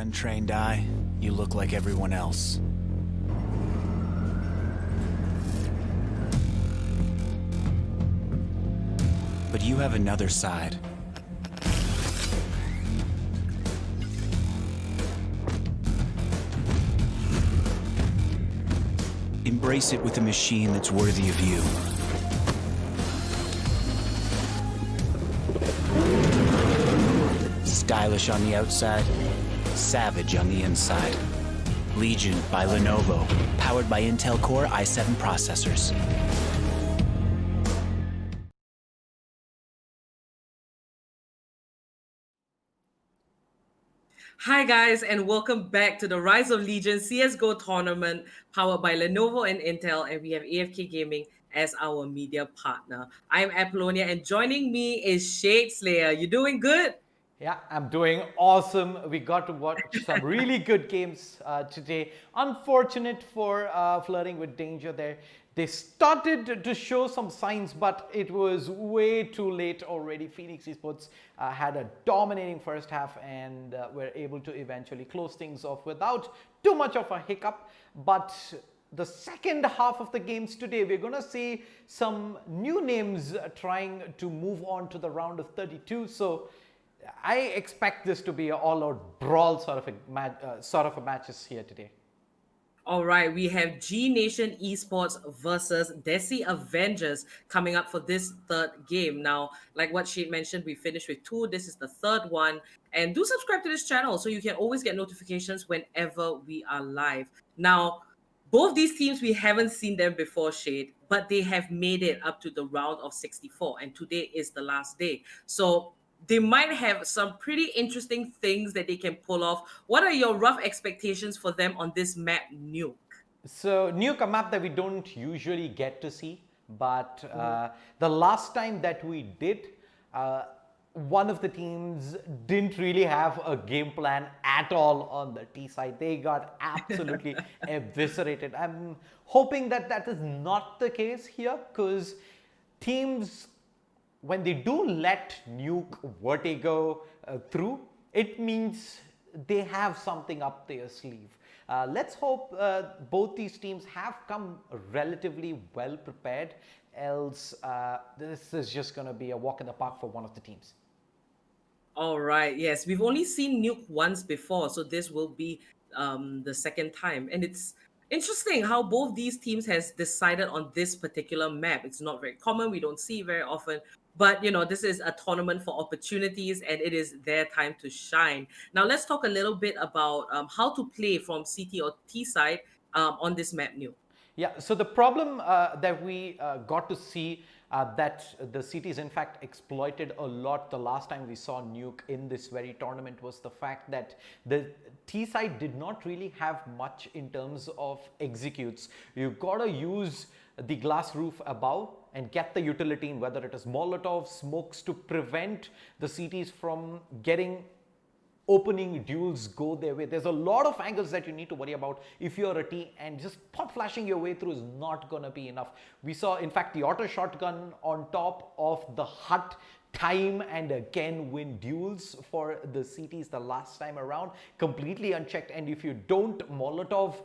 untrained eye, you look like everyone else. But you have another side. Embrace it with a machine that's worthy of you. Stylish on the outside, savage on the inside. Legion by Lenovo, powered by Intel Core i7 processors. Hi guys, and welcome back to the Rise of Legion CSGO tournament powered by Lenovo and Intel, and we have AFK Gaming as our media partner. I'm Apollonia, and joining me is Shade Slayer. You doing good? Yeah, I'm doing awesome. We got to watch some really good games today. Unfortunate for flirting with danger there. They started to show some signs, but it was way too late already. Phoenix Esports had a dominating first half and were able to eventually close things off without too much of a hiccup. But the second half of the games today, we're going to see some new names trying to move on to the round of 32. So I expect this to be an all-out brawl sort of a matches here today. All right, we have G Nation Esports versus DesiAvengers coming up for this third game. Now, like what Shade mentioned, we finished with 2. This is the third one. And do subscribe to this channel so you can always get notifications whenever we are live. Now, both these teams, we haven't seen them before, Shade, but they have made it up to the round of 64. And today is the last day. So they might have some pretty interesting things that they can pull off. What are your rough expectations for them on this map, Nuke? So Nuke, a map that we don't usually get to see, but the last time that we did, one of the teams didn't really have a game plan at all on the T side. They got absolutely eviscerated. I'm hoping that that is not the case here, because teams, when they do let Nuke Vertigo through, it means they have something up their sleeve. Let's hope both these teams have come relatively well prepared, else this is just going to be a walk in the park for one of the teams. All right, yes, we've only seen Nuke once before, so this will be the second time. And it's interesting how both these teams has decided on this particular map. It's not very common, we don't see it very often. But, you know, this is a tournament for opportunities and it is their time to shine. Now, let's talk a little bit about how to play from CT or T side on this map, Nuke. Yeah, so the problem that we got to see that the cities in fact exploited a lot the last time we saw Nuke in this very tournament was the fact that the T side did not really have much in terms of executes. You've got to use the glass roof above and get the utility in, whether it is Molotov, smokes, to prevent the cities from getting opening duels go their way. There's a lot of angles that you need to worry about if you're a T, and just pop flashing your way through is not going to be enough. We saw, in fact, the auto shotgun on top of the hut time and again win duels for the CTs the last time around, completely unchecked. And if you don't Molotov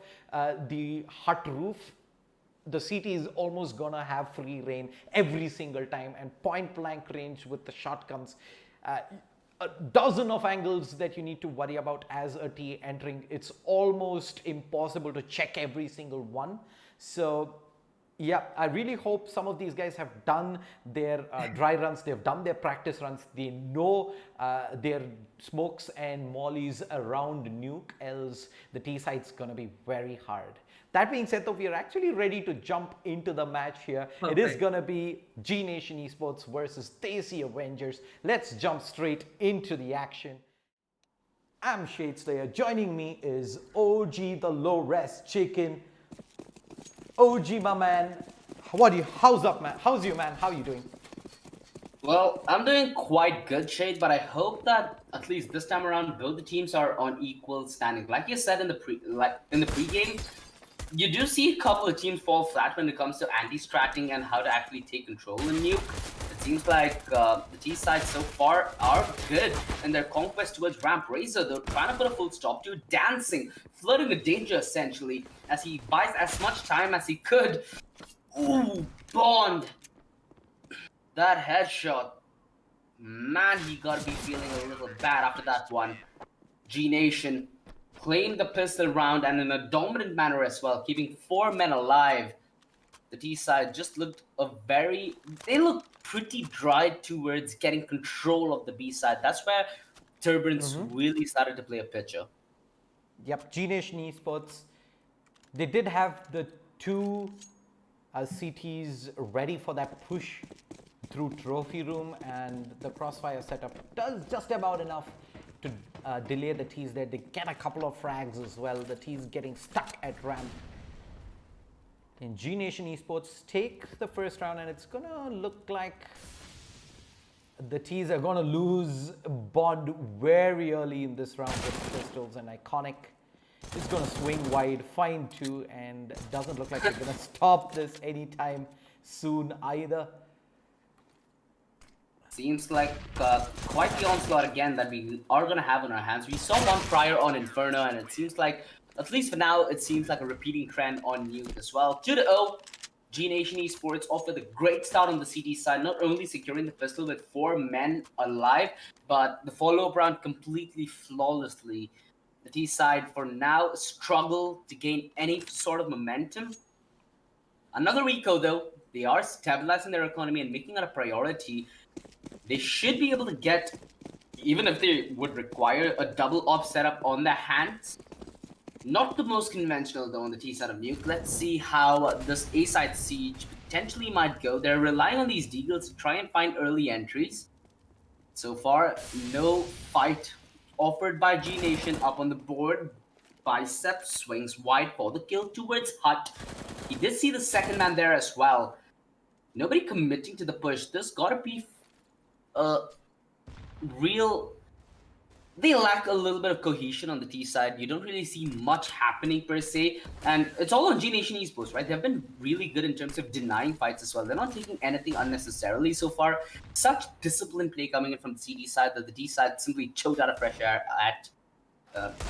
the hut roof, the CT is almost gonna have free reign every single time, and point blank range with the shotguns. A dozen of angles that you need to worry about as a T entering. It's almost impossible to check every single one. So yeah, I really hope some of these guys have done their dry runs, they've done their practice runs, they know their smokes and mollies around Nuke, else the T side's gonna be very hard. That being said, though, we are actually ready to jump into the match here. Perfect. It is going to be G Nation Esports versus DesiAvengers. Let's jump straight into the action. I'm Shade Slayer. Joining me is OG the low res chicken. OG, my man. How's up, man? How's you, man? How you doing? Well, I'm doing quite good, Shade, but I hope that at least this time around both the teams are on equal standing. Like you said in the pregame, you do see a couple of teams fall flat when it comes to anti-stratting and how to actually take control in Nuke. It seems like the T side so far are good in their conquest towards Ramp. Razor, though, trying to put a full stop to it, dancing, flirting with danger essentially, as he buys as much time as he could. Ooh, Bond! That headshot. Man, he gotta be feeling a little bad after that one. G Nation claimed the pistol round and in a dominant manner as well, keeping 4 men alive. The T side just looked they looked pretty dry towards getting control of the B side. That's where Turbines really started to play a picture. Yep, G Nation Esports, they did have the 2 CTs ready for that push through Trophy Room, and the crossfire setup does just about enough to delay the T's there. They get a couple of frags as well. The T's getting stuck at ramp. And G Nation Esports take the first round, and it's gonna look like the T's are gonna lose Bond very early in this round with pistols, and Iconic is gonna swing wide, find 2, and doesn't look like they're gonna stop this anytime soon either. Seems like quite the onslaught again that we are going to have on our hands. We saw one prior on Inferno, and it seems like, at least for now, it seems like a repeating trend on Nuke as well. 2-0, G Nation Esports off with a great start on the CT side, not only securing the pistol with 4 men alive, but the follow-up round completely flawlessly. The T side, for now, struggle to gain any sort of momentum. Another eco, though. They are stabilizing their economy and making it a priority. They should be able to get, even if they would require a double op setup on their hands. Not the most conventional though on the T side of Nuke. Let's see how this A side siege potentially might go. They're relying on these deagles to try and find early entries. So far, no fight offered by G Nation up on the board. Bicep swings wide for the kill towards Hut. He did see the second man there as well. Nobody committing to the push. This gotta be they lack a little bit of cohesion on the T side. You don't really see much happening per se, and it's all on G Nation Esports, right? They've been really good in terms of denying fights as well. They're not taking anything unnecessarily so far. Such disciplined play coming in from the CD side that the D side simply choked out of fresh air at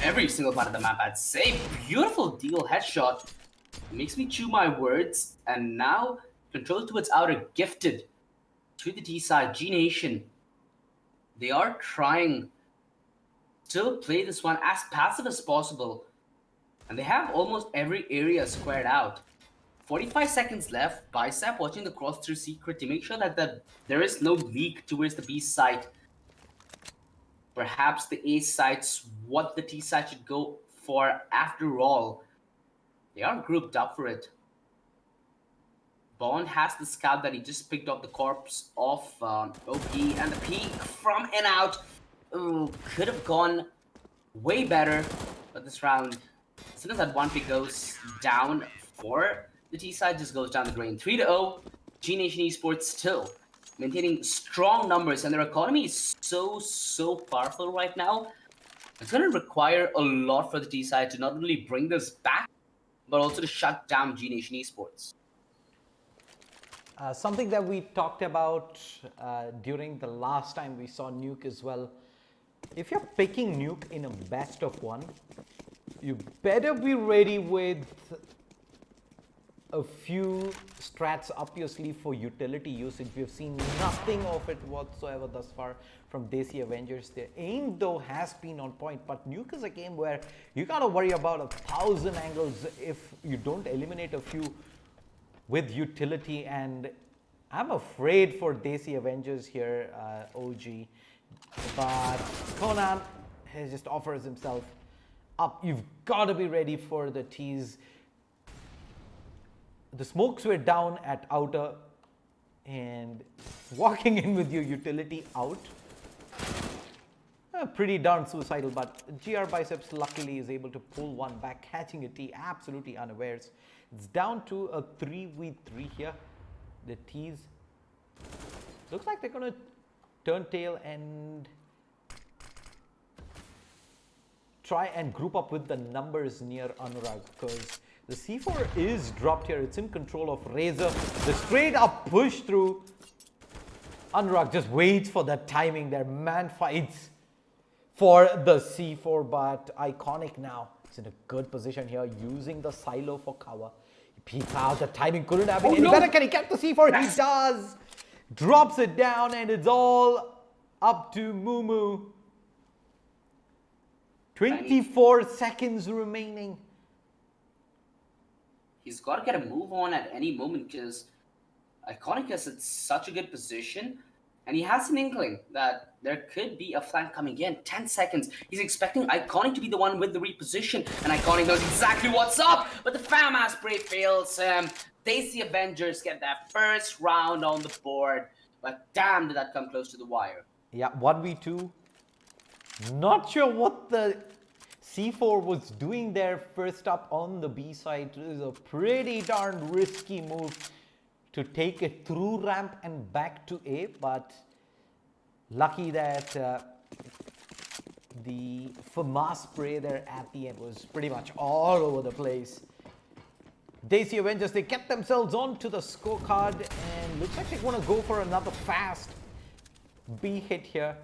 every single part of the map. I'd say beautiful deal headshot. Makes me chew my words, and now control towards outer gifted to the D side. G Nation, they are trying to play this one as passive as possible, and they have almost every area squared out. 45 seconds left. Bicep watching the cross through secret to make sure that there is no leak towards the B side. Perhaps the A side's what the T side should go for after all. They are grouped up for it. Bond has the scout that he just picked up the corpse of OP, and the peek from and out. Ooh, could have gone way better, but this round, as soon as that one pick goes down for the T side, just goes down the drain. 3-0, G Nation Esports still maintaining strong numbers, and their economy is so powerful right now. It's going to require a lot for the T side to not only bring this back, but also to shut down G Nation Esports. Something that we talked about during the last time we saw Nuke as well. If you're picking Nuke in a best of 1, you better be ready with a few strats up your sleeve for utility usage. We've seen nothing of it whatsoever thus far from DesiAvengers. Their aim though has been on point, but Nuke is a game where you gotta worry about 1,000 angles if you don't eliminate a few with utility, and I'm afraid for DesiAvengers here, OG. But Conan has just offers himself up. You've got to be ready for the tease. The smokes were down at outer, and walking in with your utility out. Pretty darn suicidal, but GR Biceps luckily is able to pull one back, catching a T absolutely unawares. It's down to a 3v3 here. The T's looks like they're going to turn tail and try and group up with the numbers near Anurag, because the C4 is dropped here. It's in control of Razor. The straight up push through Anurag just waits for that timing there. Man fights for the C4, but Iconic now is in a good position here, using the silo for cover. He peeks out, the timing couldn't have been any better. Can he get the C4? He does! Drops it down, and it's all up to Mumu. 24 seconds remaining. He's got to get a move on at any moment because Iconic is in such a good position, and he has an inkling that there could be a flank coming in. 10 seconds. He's expecting Iconic to be the one with the reposition, and Iconic knows exactly what's up, but the FAMAS spray fails him. DesiAvengers get that first round on the board, but damn did that come close to the wire. Yeah, 1v2. Not sure what the C4 was doing there first up on the B side. It was a pretty darn risky move to take it through ramp and back to A, but lucky that the FAMAS spray there at the end was pretty much all over the place. DesiAvengers, they get themselves onto the scorecard, and looks like they want to go for another fast B hit here.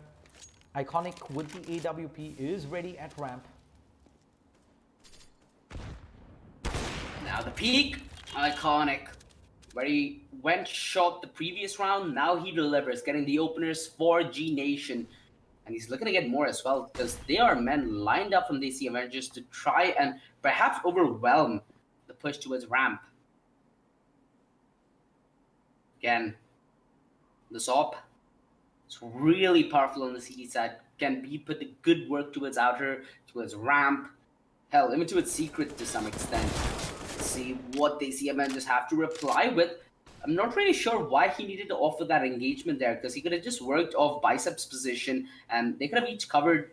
Iconic with the AWP is ready at ramp. Now the peak, Iconic, where he went short the previous round, now he delivers, getting the openers for G Nation. And he's looking to get more as well, because there are men lined up from DesiAvengers to try and perhaps overwhelm the push towards ramp. Again, the SOP is really powerful on the CT side. Can be put the good work towards outer, towards ramp, hell, even towards secret to some extent. Let's see what DesiAvengers have to reply with. I'm not really sure why he needed to offer that engagement there, because he could have just worked off Bicep's position and they could have each covered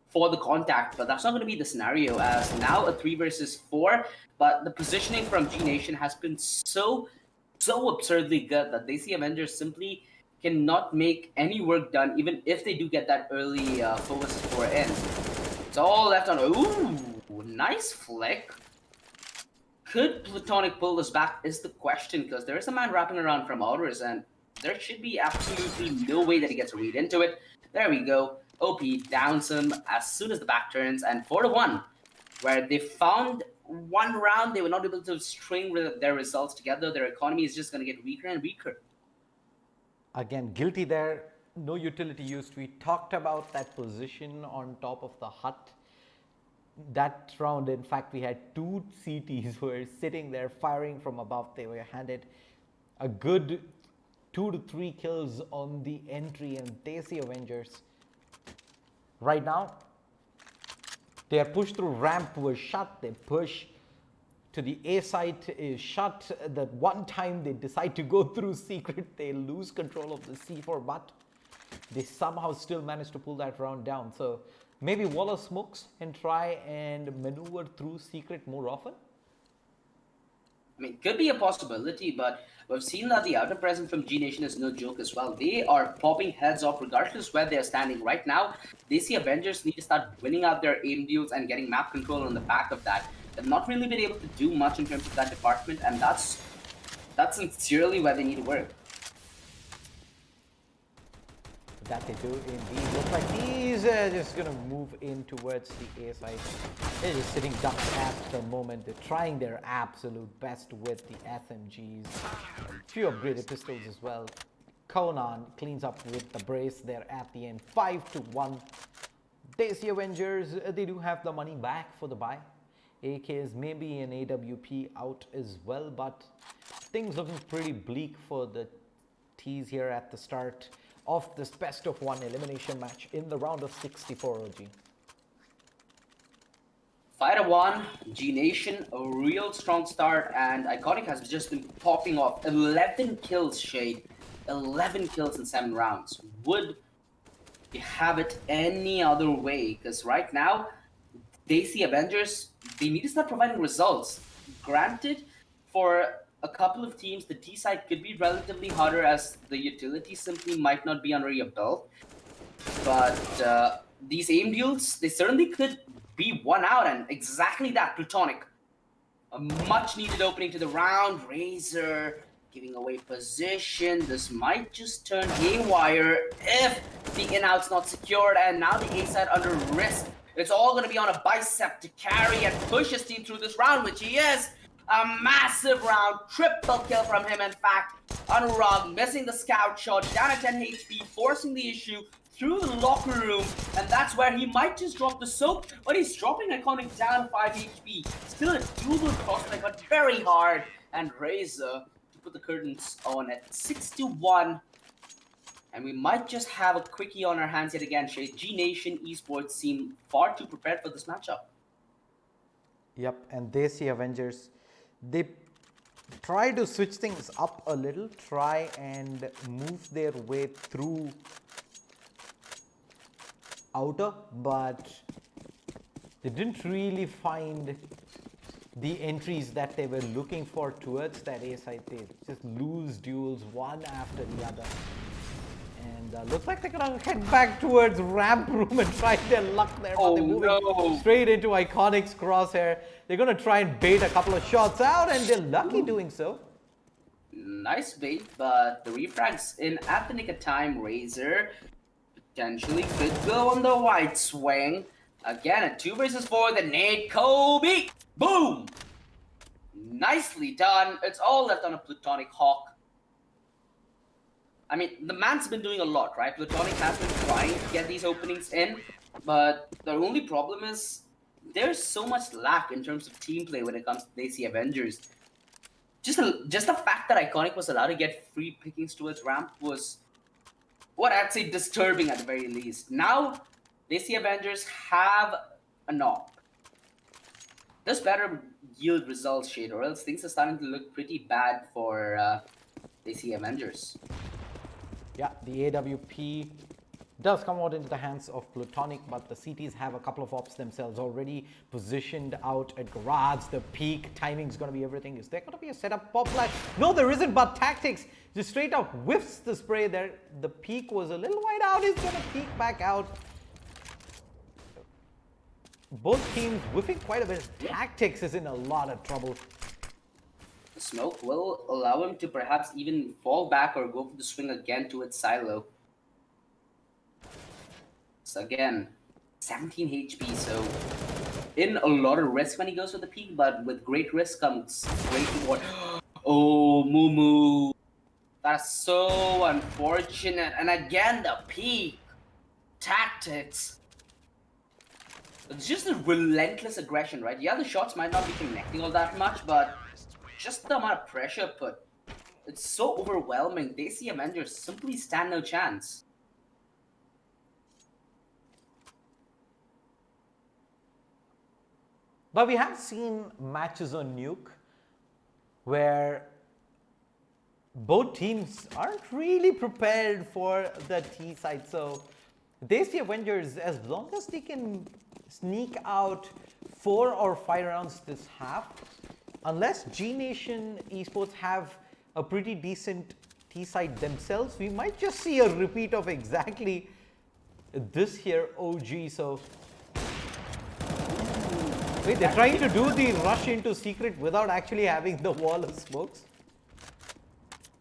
for the contact, but that's not going to be the scenario, as now a 3 versus 4, but the positioning from G Nation has been so absurdly good that DesiAvengers simply cannot make any work done, even if they do get that early 4 versus 4 in. It's all left on. Ooh, nice flick. Could Platonic pull this back is the question, because there is a man wrapping around from outers, and there should be absolutely no way that he gets a read into it. There we go. OP downs him as soon as the back turns, and 4-1, where they found one round, they were not able to string their results together. Their economy is just going to get weaker and weaker. Again, guilty there. No utility used. We talked about that position on top of the hut. That round, in fact, we had 2 CTs who were sitting there firing from above. They were handed a good 2 to 3 kills on the entry, and DesiAvengers right now, they are pushed through ramp, was shut. They push to the A site, is shut. That one time they decide to go through secret, they lose control of the C4, but they somehow still manage to pull that round down. So maybe Waller smokes and try and maneuver through secret more often. I mean, could be a possibility, but we've seen that the outer presence from G Nation is no joke as well. They are popping heads off regardless where they're standing right now. DesiAvengers need to start winning out their aim deals and getting map control on the back of that. They've not really been able to do much in terms of that department, and that's sincerely where they need to work. That they do indeed. Looks like he's just going to move in towards the A side. They're just sitting ducks at the moment. They're trying their absolute best with the SMGs. Few upgraded pistols as well. Conan cleans up with the brace there at the end. 5-1. DesiAvengers, they do have the money back for the buy. AKs, maybe an AWP out as well, but things looking pretty bleak for the T's here at the start of this best of 1 elimination match in the round of 64 OG. 5-1, G Nation, a real strong start, and Iconic has just been popping off. 11 kills, Shade. 11 kills in 7 rounds. Would you have it any other way? Because right now, DesiAvengers, they need to start providing results. Granted, for a couple of teams, the T side could be relatively harder as the utility simply might not be under your belt. But these aim deals, they certainly could be won out, and exactly that, Platonic. A much needed opening to the round. Razor Giving away position. This might just turn haywire if the in-out's not secured. And now the A side under risk. It's all going to be on a bicep to carry and push his team through this round, which he is. A massive round. Triple kill from him, in fact. Anurag missing the scout shot. Down at 10 HP, forcing the issue through the locker room. And that's where he might just drop the soap. But he's dropping Iconic down 5 HP. Still a doable prospect, but very hard. And Razor to put the curtains on at 6-1. And we might just have a quickie on our hands yet again, Shay. G Nation Esports seem far too prepared for this matchup. Yep, and DesiAvengers, they try to switch things up a little, try and move their way through outer, but they didn't really find the entries that they were looking for towards that A side. They just lose duels one after the other. And looks like they're gonna head back towards ramp room and try their luck there. But they're moving straight into Iconic's crosshair. They're gonna try and bait a couple of shots out, and they're lucky doing so. Nice bait, but the refrags in at the nick of time. Razor potentially could go on the wide swing. Again, a 2 versus 4. The nade, Kobe! Boom! Nicely done. It's all left on a Plutonic Hawk. I mean, the man's been doing a lot, right? Plutonic has been trying to get these openings in, but the only problem is there's so much lack in terms of team play when it comes to DesiAvengers. Just the fact that Iconic was allowed to get free pickings towards ramp was what I'd say disturbing at the very least. Now, DesiAvengers have a knock. This better yield results, Shade, or else things are starting to look pretty bad for DesiAvengers. Yeah, the AWP does come out into the hands of Plutonic, but the CTs have a couple of ops themselves already positioned out at garage. The peak timing's going to be everything. Is there going to be a setup pop flash? No, there isn't, but Tactics just straight up whiffs the spray there. The peak was a little wide out. He's going to peek back out. Both teams whiffing quite a bit. Tactics is in a lot of trouble. The smoke will allow him to perhaps even fall back or go for the swing again to its silo. So again, 17 HP, so in a lot of risk when he goes for the peak, but with great risk comes great reward. Oh, Mumu. That's so unfortunate. And again, the peak. Tactics. It's just a relentless aggression, right? Yeah, the shots might not be connecting all that much, but just the amount of pressure put. It's so overwhelming. DesiAvengers simply stand no chance. But we have seen matches on Nuke where both teams aren't really prepared for the T side. So DesiAvengers, as long as they can sneak out 4 or 5 rounds this half, unless G Nation Esports have a pretty decent T side themselves, we might just see a repeat of exactly this here OG. So wait, they're trying to do the rush into secret without actually having the wall of smokes?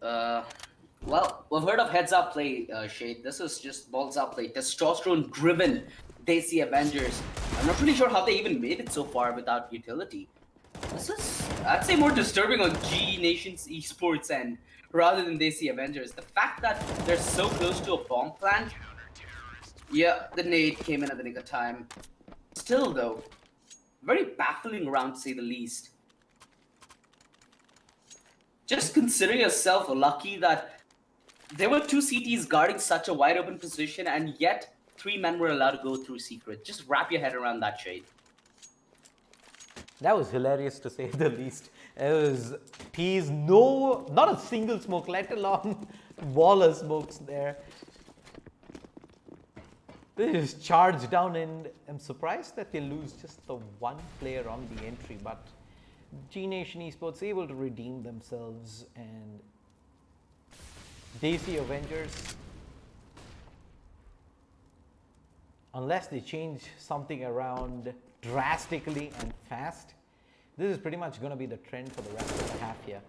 Well, we've heard of heads up play, Shade. This is just balls up play. Testosterone driven DesiAvengers. I'm not really sure how they even made it so far without utility. This is, I'd say, more disturbing on G Nation's Esports end rather than DesiAvengers. The fact that they're so close to a bomb plant. Yeah, the nade came in at the nick of time. Still though, very baffling round to say the least. Just consider yourself lucky that there were 2 CTs guarding such a wide open position and yet 3 men were allowed to go through secret. Just wrap your head around that, Shade. That was hilarious to say the least. It was P's not a single smoke, let alone wall of smokes there. They just charge down, and I'm surprised that they lose just the 1 player on the entry, but G Nation Esports able to redeem themselves, and DesiAvengers, unless they change something around drastically and fast, this is pretty much going to be the trend for the rest of the half here.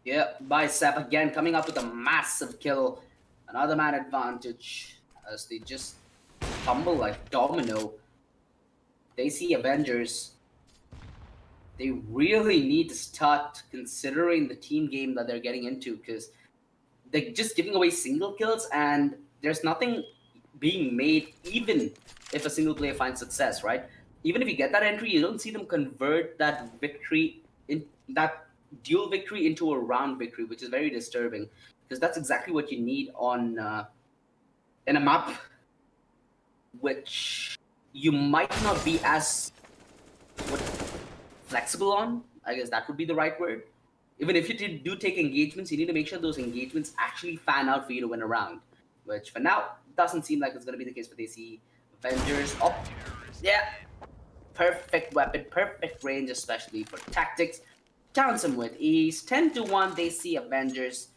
Yeah, Bicep again coming up with a massive kill. Another man advantage as they just tumble like domino. They see Avengers. They really need to start considering the team game that they're getting into because they're just giving away single kills and there's nothing being made even if a single player finds success, right? Even if you get that entry, you don't see them convert that victory in that dual victory into a round victory, which is very disturbing because that's exactly what you need on in a map which you might not be as what, flexible on. I guess that would be the right word. Even if you do take engagements, you need to make sure those engagements actually fan out for you to win a round. Which for now doesn't seem like it's going to be the case for DC Avengers. Oh, yeah, perfect weapon, perfect range, especially for tactics. Downs him with ease. 10-1, they see Avengers.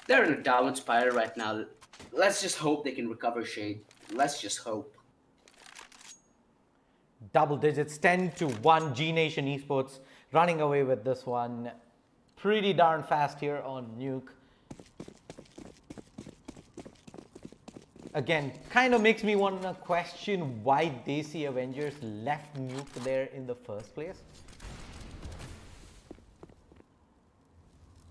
They're in a downward spiral right now. Let's just hope they can recover Shade. Let's just hope. Double digits, 10-1. G Nation Esports running away with this one. Pretty darn fast here on Nuke. Again, kind of makes me want to question why DesiAvengers left Nuke there in the first place.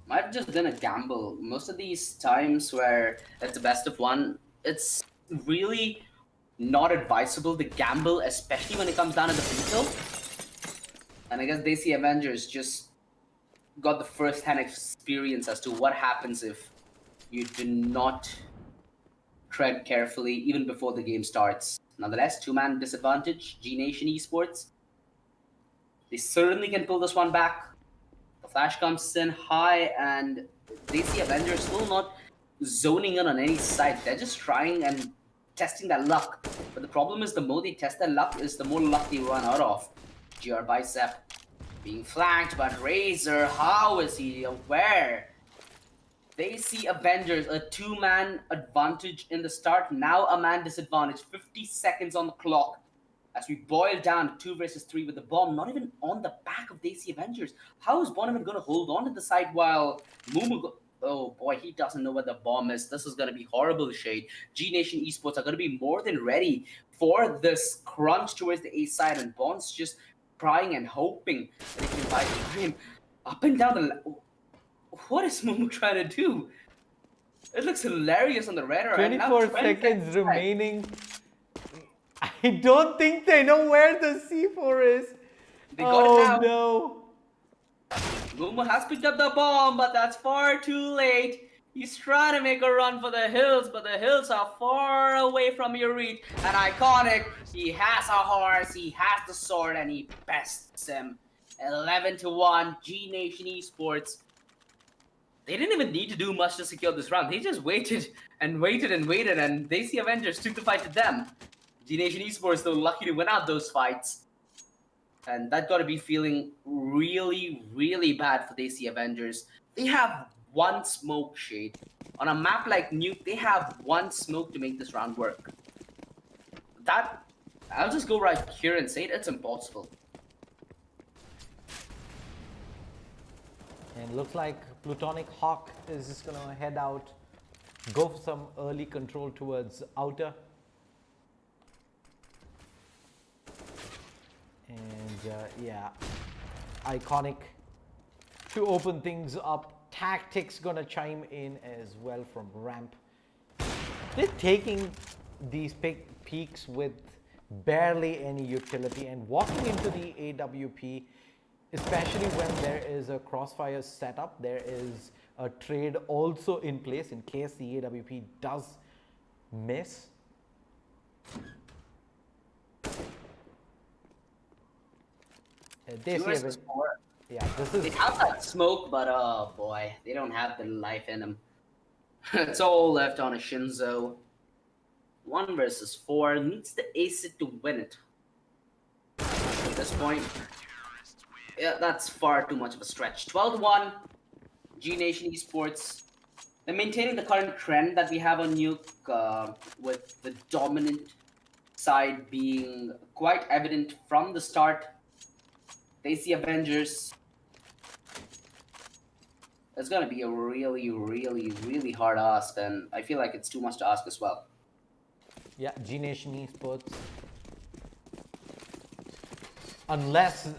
Might have just been a gamble. Most of these times where it's a best of one, it's really not advisable to gamble, especially when it comes down to the free throw. And I guess DesiAvengers just got the first-hand experience as to what happens if you do not tread carefully even before the game starts. Nonetheless, two-man disadvantage, G Nation Esports. They certainly can pull this one back. The flash comes in high, and DesiAvengers still not zoning in on any side. They're just trying and testing that luck. But the problem is the more they test that luck is the more luck they run out of. GR Bicep being flanked, but Razor, how is he aware? They see Avengers, a two-man advantage in the start, now a man disadvantage, 50 seconds on the clock. As we boil down to 2 versus 3 with the bomb, not even on the back of DesiAvengers. How is Bonneman going to hold on to the side while Mumu... Oh boy, he doesn't know where the bomb is. This is going to be horrible, Shade. G Nation Esports are going to be more than ready for this crunch towards the A side, and Bond's just prying and hoping that he can buy time up and down the... What is Mumu trying to do? It looks hilarious on the radar. 24 seconds remaining. I don't think they know where the C4 is. They got it now. No. Mumu has picked up the bomb, but that's far too late. He's trying to make a run for the hills, but the hills are far away from your reach. And Iconic, he has a horse, he has the sword, and he bests him. 11-1, G Nation Esports. They didn't even need to do much to secure this round. They just waited and waited and waited, and DesiAvengers took the fight to them. G Nation Esports, though, lucky to win out those fights. And that got to be feeling really, really bad for DesiAvengers. They have one smoke, Shade. On a map like Nuke, they have one smoke to make this round work. That, I'll just go right here and say it's impossible. And looks like Plutonic Hawk is just going to head out, go for some early control towards outer. And yeah, Iconic to open things up. Tactics gonna chime in as well from ramp. They're taking these peaks with barely any utility and walking into the AWP, especially when there is a crossfire setup. There is a trade also in place in case the AWP does miss. Yeah, this is... They have that smoke, but oh boy, they don't have the life in them. It's all left on a Shinzo. 1 versus 4, needs to ace it to win it. At this point, yeah, that's far too much of a stretch. 12-1, G Nation Esports. They're maintaining the current trend that we have on Nuke, with the dominant side being quite evident from the start. DesiAvengers it's gonna be a really, really, really hard ask, and I feel like it's too much to ask as well. Yeah, G Nation Esports. Unless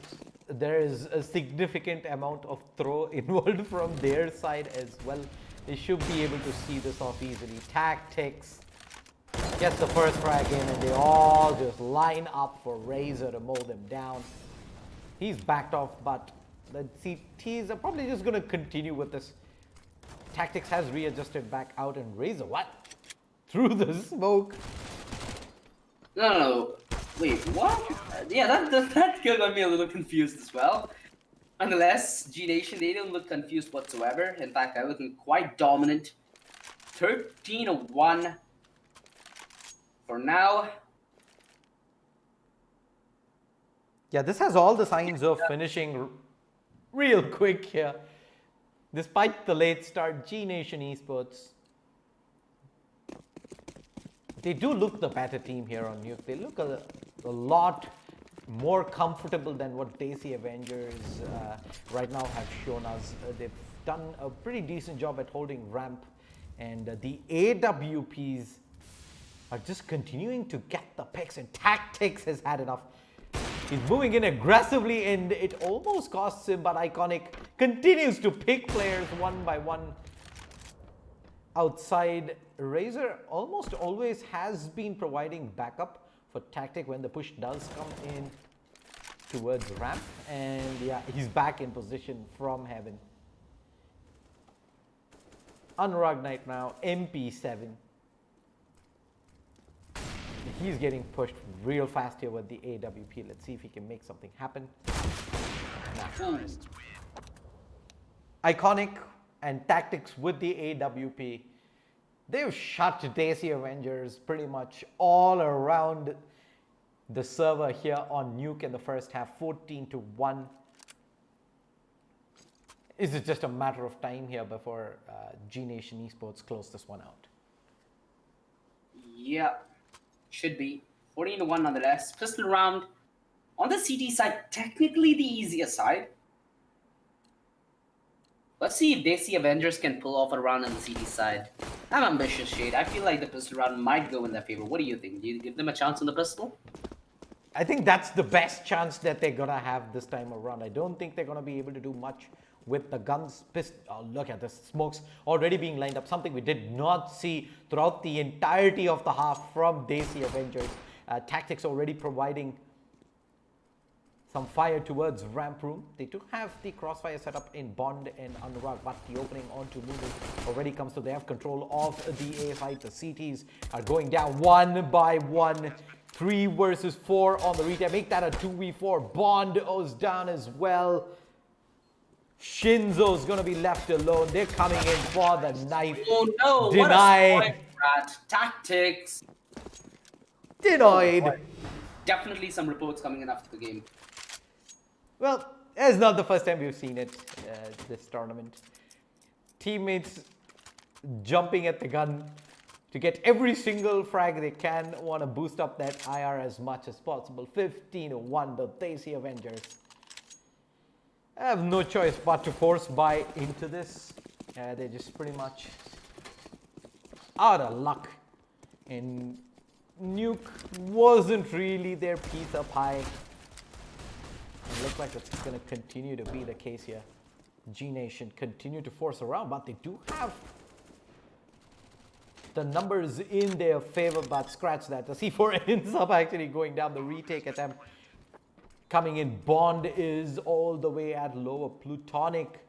there is a significant amount of throw involved from their side as well, they should be able to see this off easily. Tactics gets the first frag in, and they all just line up for Razor to mow them down. He's backed off, but the CTs are probably just going to continue with this. Tactics has readjusted back out, and Razor, what? Through the smoke. No. Wait, what? Yeah, that kill got me a little confused as well. Nonetheless, G Nation, they don't look confused whatsoever. In fact, they're looking quite dominant. 13-1 for now. Yeah, this has all the signs of finishing real quick here. Despite the late start, G Nation Esports, they do look the better team here on Nuke. They look a lot more comfortable than what DesiAvengers right now have shown us. They've done a pretty decent job at holding ramp, and the AWPs are just continuing to get the picks, and Tactics has had enough. He's moving in aggressively, and it almost costs him, but Iconic continues to pick players one by one. Outside, Razor almost always has been providing backup for Tactic when the push does come in towards ramp, and yeah, he's back in position from heaven. Anurag Knight now, MP7. He's getting pushed real fast here with the AWP. Let's see if he can make something happen. Nah. Iconic and Tactics with the AWP. They've shut DesiAvengers pretty much all around the server here on Nuke in the first half, 14-1. Is it just a matter of time here before G Nation Esports close this one out? Yeah, should be. 14-1 nonetheless. Pistol round on the CT side, technically the easier side. Let's see if DesiAvengers can pull off a round on the CT side. I'm ambitious, Shade. I feel like the pistol round might go in their favor. What do you think? Do you give them a chance on the pistol? I think that's the best chance that they're going to have this time around. I don't think they're going to be able to do much with the guns. Oh, look at the smokes already being lined up. Something we did not see throughout the entirety of the half from DesiAvengers. Tactics already providing some fire towards ramp room. They do have the crossfire set up in Bond and Anurag, but the opening onto movement already comes to. They have control of the A fight. The CTs are going down one by one. 3 versus 4 on the retake. Make that a 2v4. Bond goes down as well. Shinzo's gonna be left alone. They're coming in for the knife. Oh no! Denied. What a rat. Tactics. Denied. Definitely some reports coming in after the game. Well, it's not the first time we've seen it this tournament. Teammates jumping at the gun to get every single frag they can, want to boost up that IR as much as possible. 15-1, the DesiAvengers have no choice but to force buy into this. They're just pretty much out of luck. And Nuke wasn't really their piece of pie. It looks like it's going to continue to be the case here. G Nation continue to force around, but they do have the numbers in their favor, but scratch that. The C4 ends up actually going down. The retake attempt coming in. Bond is all the way at lower. Plutonic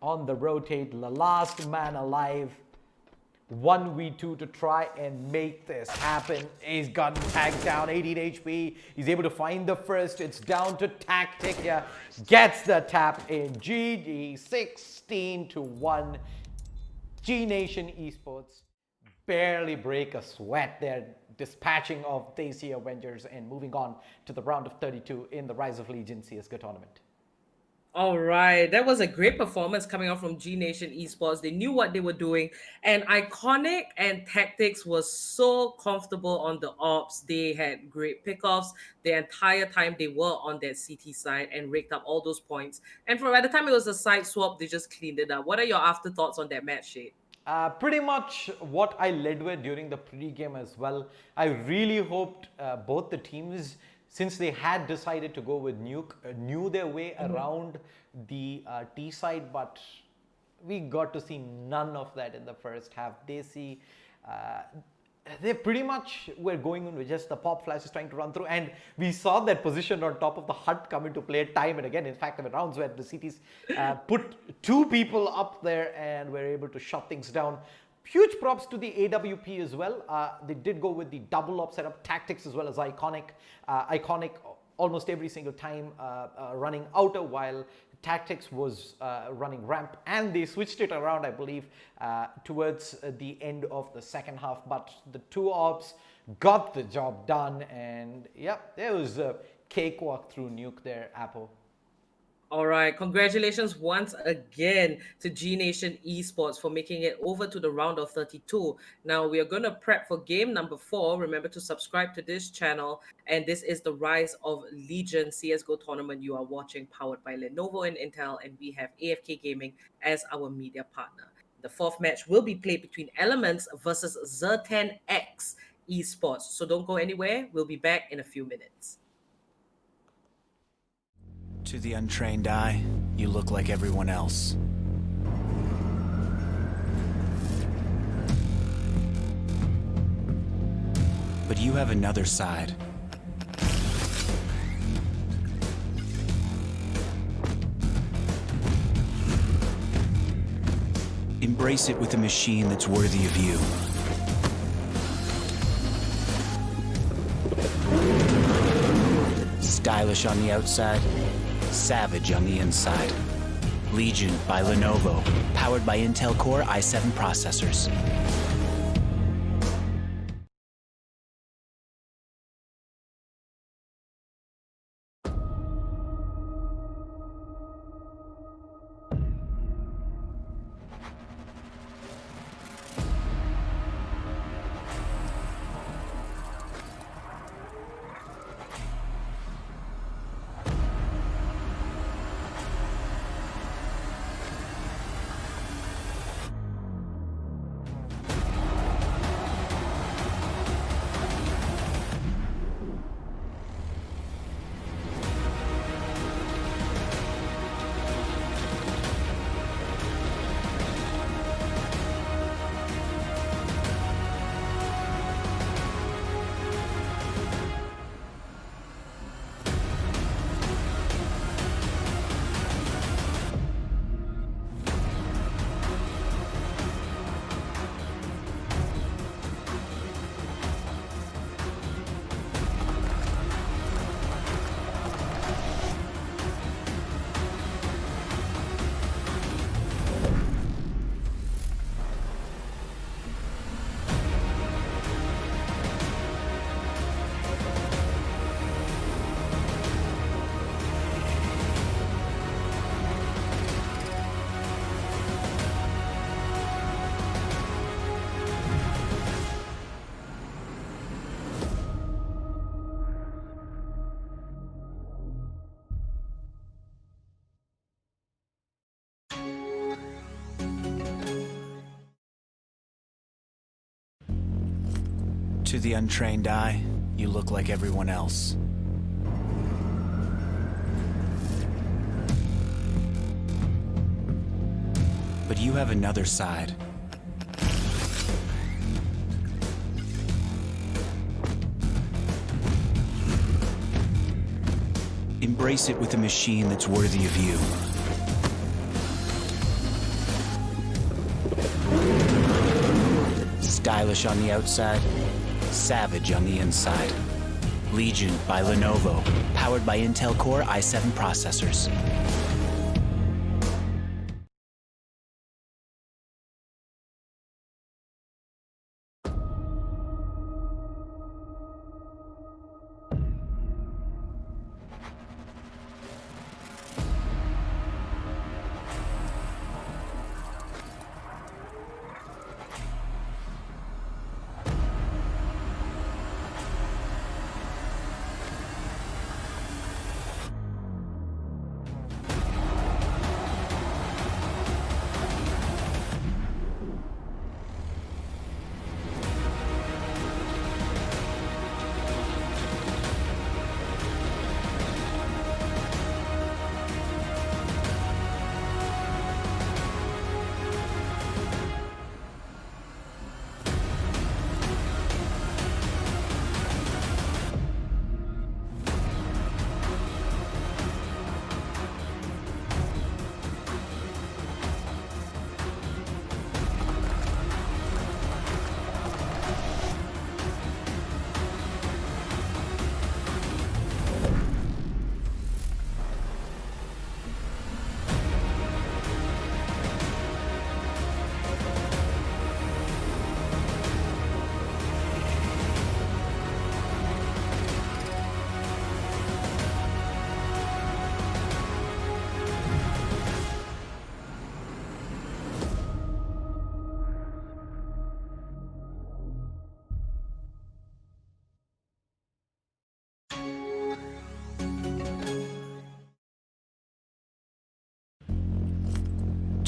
on the rotate. The last man alive. 1v2 to try and make this happen. He's gotten tagged down, 18 HP. He's able to find the first. It's down to Tactic here. Gets the tap in. GG 16-1. G Nation Esports barely break a sweat. They're dispatching of DesiAvengers and moving on to the round of 32 in the Rise of Legion CSGO tournament. All right, that was a great performance coming out from G Nation Esports. They knew what they were doing, and Iconic and Tactics was so comfortable on the ops. They had great pickoffs the entire time they were on that CT side and raked up all those points. And by the time it was a side swap, they just cleaned it up. What are your afterthoughts on that match, Shade? Pretty much what I led with during the pre-game as well. I really hoped both the teams, since they had decided to go with Nuke, knew their way around the T side, but we got to see none of that in the first half. They pretty much were going on with just the pop flashes trying to run through, and we saw that position on top of the hut come into play time and again. In fact, there were rounds where the CTs put two people up there and were able to shut things down. Huge props to the AWP as well. They did go with the double up setup tactics as well as Iconic. Iconic almost every single time running outer, while Tactics was running ramp, and they switched it around, I believe, towards the end of the second half. But the two ops got the job done, and yep, there was a cakewalk through Nuke there, Apple. All right, congratulations once again to G Nation Esports for making it over to the round of 32. Now we are going to prep for game number 4. Remember to subscribe to this channel. And this is the Rise of Legion CSGO tournament you are watching, powered by Lenovo and Intel. And we have AFK Gaming as our media partner. The fourth match will be played between Elements versus ZerTenX Esports. So don't go anywhere. We'll be back in a few minutes. To the untrained eye, you look like everyone else. But you have another side. Embrace it with a machine that's worthy of you. Stylish on the outside, savage on the inside. Legion by Lenovo, powered by Intel Core i7 processors. To the untrained eye, you look like everyone else. But you have another side. Embrace it with a machine that's worthy of you. Stylish on the outside, savage on the inside. Legion by Lenovo, powered by Intel Core i7 processors.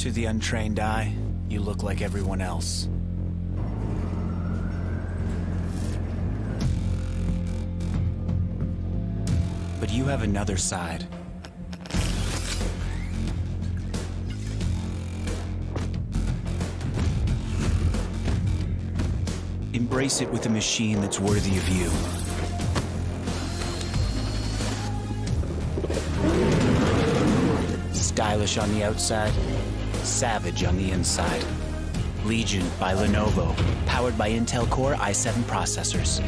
To the untrained eye, you look like everyone else. But you have another side. Embrace it with a machine that's worthy of you. Stylish on the outside, savage on the inside. Legion by Lenovo, powered by Intel Core i7 processors.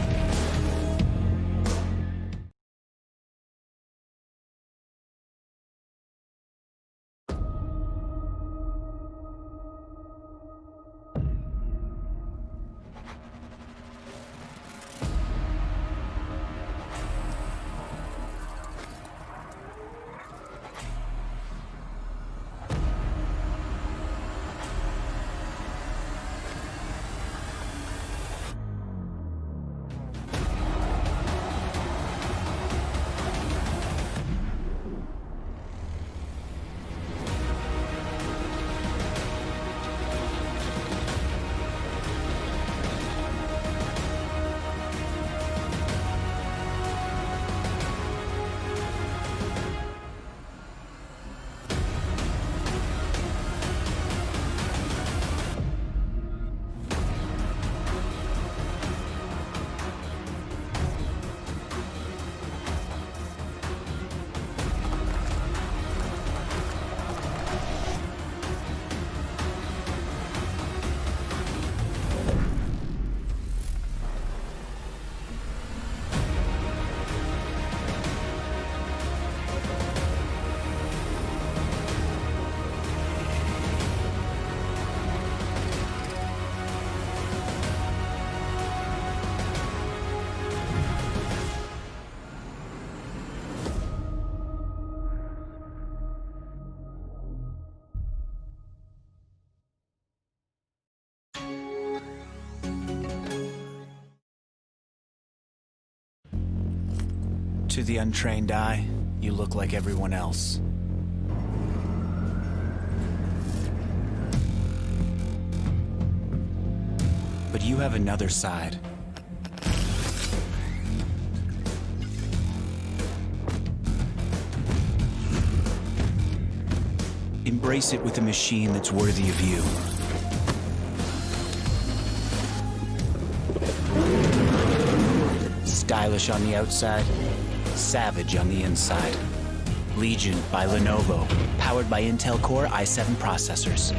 To the untrained eye, you look like everyone else. But you have another side. Embrace it with a machine that's worthy of you. Stylish on the outside, savage on the inside. Legion by Lenovo, powered by Intel Core i7 processors.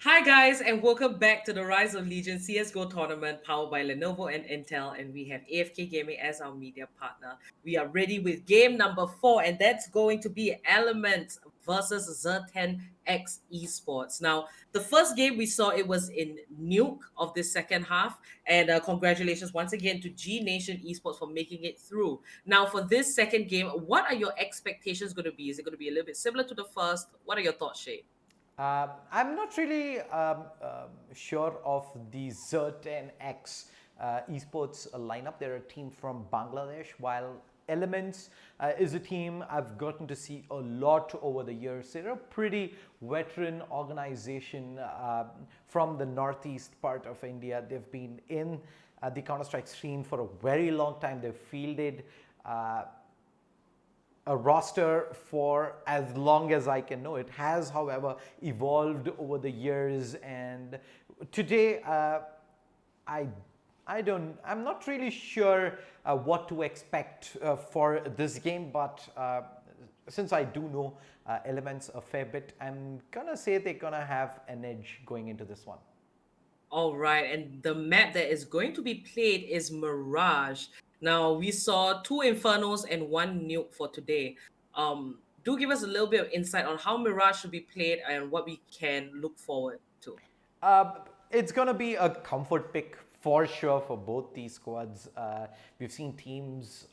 Hi guys, and welcome back to the Rise of Legion CSGO tournament powered by Lenovo and Intel, and we have AFK Gaming as our media partner. We are ready with game number 4, and that's going to be Elements versus ZerTenX Esports. Now, the first game we saw, it was in Nuke of the second half, and congratulations once again to G Nation Esports for making it through. Now, for this second game, what are your expectations going to be? Is it going to be a little bit similar to the first? What are your thoughts, Shay? I'm not really sure of the ZerTenX esports lineup. They're a team from Bangladesh, while Elements is a team I've gotten to see a lot over the years. They're a pretty veteran organization from the northeast part of India. They've been in the Counter-Strike scene for a very long time. They've fielded a roster for as long as I can know. It has, however, evolved over the years, and today I'm not really sure what to expect for this game, but since I do know Elements a fair bit, I'm gonna say they're gonna have an edge going into this one. All right, and the map that is going to be played is Mirage. Now, we saw 2 Infernos and 1 Nuke for today. Do give us a little bit of insight on how Mirage should be played and what we can look forward to. It's going to be a comfort pick for sure for both these squads. We've seen teams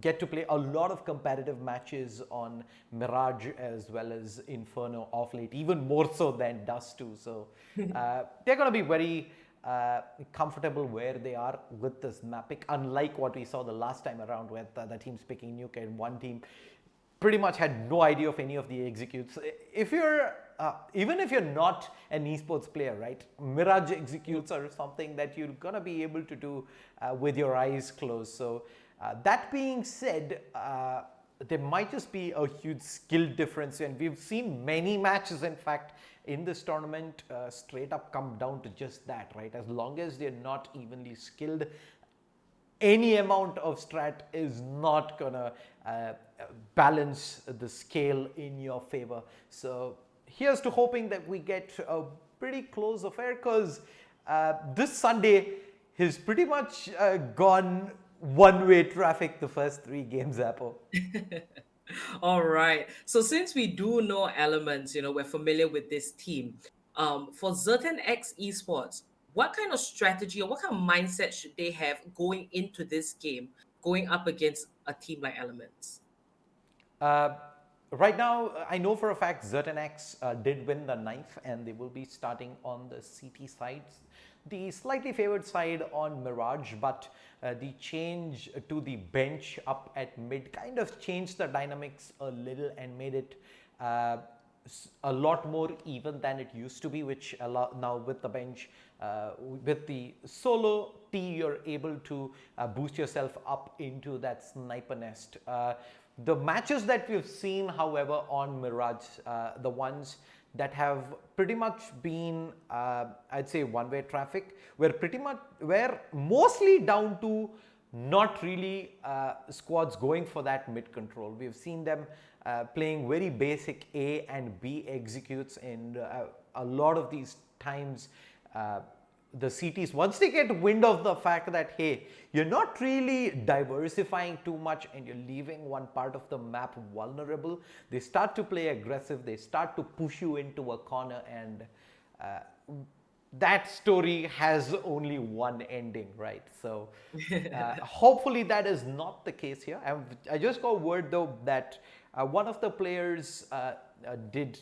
get to play a lot of competitive matches on Mirage as well as Inferno off late, even more so than Dust 2. So they're going to be very comfortable where they are with this map pick, unlike what we saw the last time around with the teams picking Nuke, and one team pretty much had no idea of any of the executes. If you're even if you're not an esports player, right, Mirage executes are something that you're gonna be able to do with your eyes closed. So that being said, there might just be a huge skill difference, and we've seen many matches, in fact, in this tournament straight up come down to just that, right? As long as they're not evenly skilled, any amount of strat is not gonna balance the scale in your favor. So here's to hoping that we get a pretty close affair, because this Sunday has pretty much gone one-way traffic the first 3 games, Apple. All right. So since we do know Elements, we're familiar with this team. For ZerTenX Esports, what kind of strategy or what kind of mindset should they have going into this game, going up against a team like Elements? Right now, I know for a fact ZerTenX did win the 9th, and they will be starting on the CT side, the slightly favored side on Mirage, but the change to the bench up at mid kind of changed the dynamics a little and made it a lot more even than it used to be, which now with the bench, with the solo T, you're able to boost yourself up into that sniper nest. The matches that we've seen, however, on Mirage, the ones that have pretty much been, I'd say, one-way traffic, were mostly down to not really squads going for that mid control. We've seen them playing very basic A and B executes, and a lot of these times the CTs, once they get wind of the fact that, hey, you're not really diversifying too much and you're leaving one part of the map vulnerable, they start to play aggressive, they start to push you into a corner, and that story has only one ending, right? So hopefully that is not the case here. I just got word though that one of the players did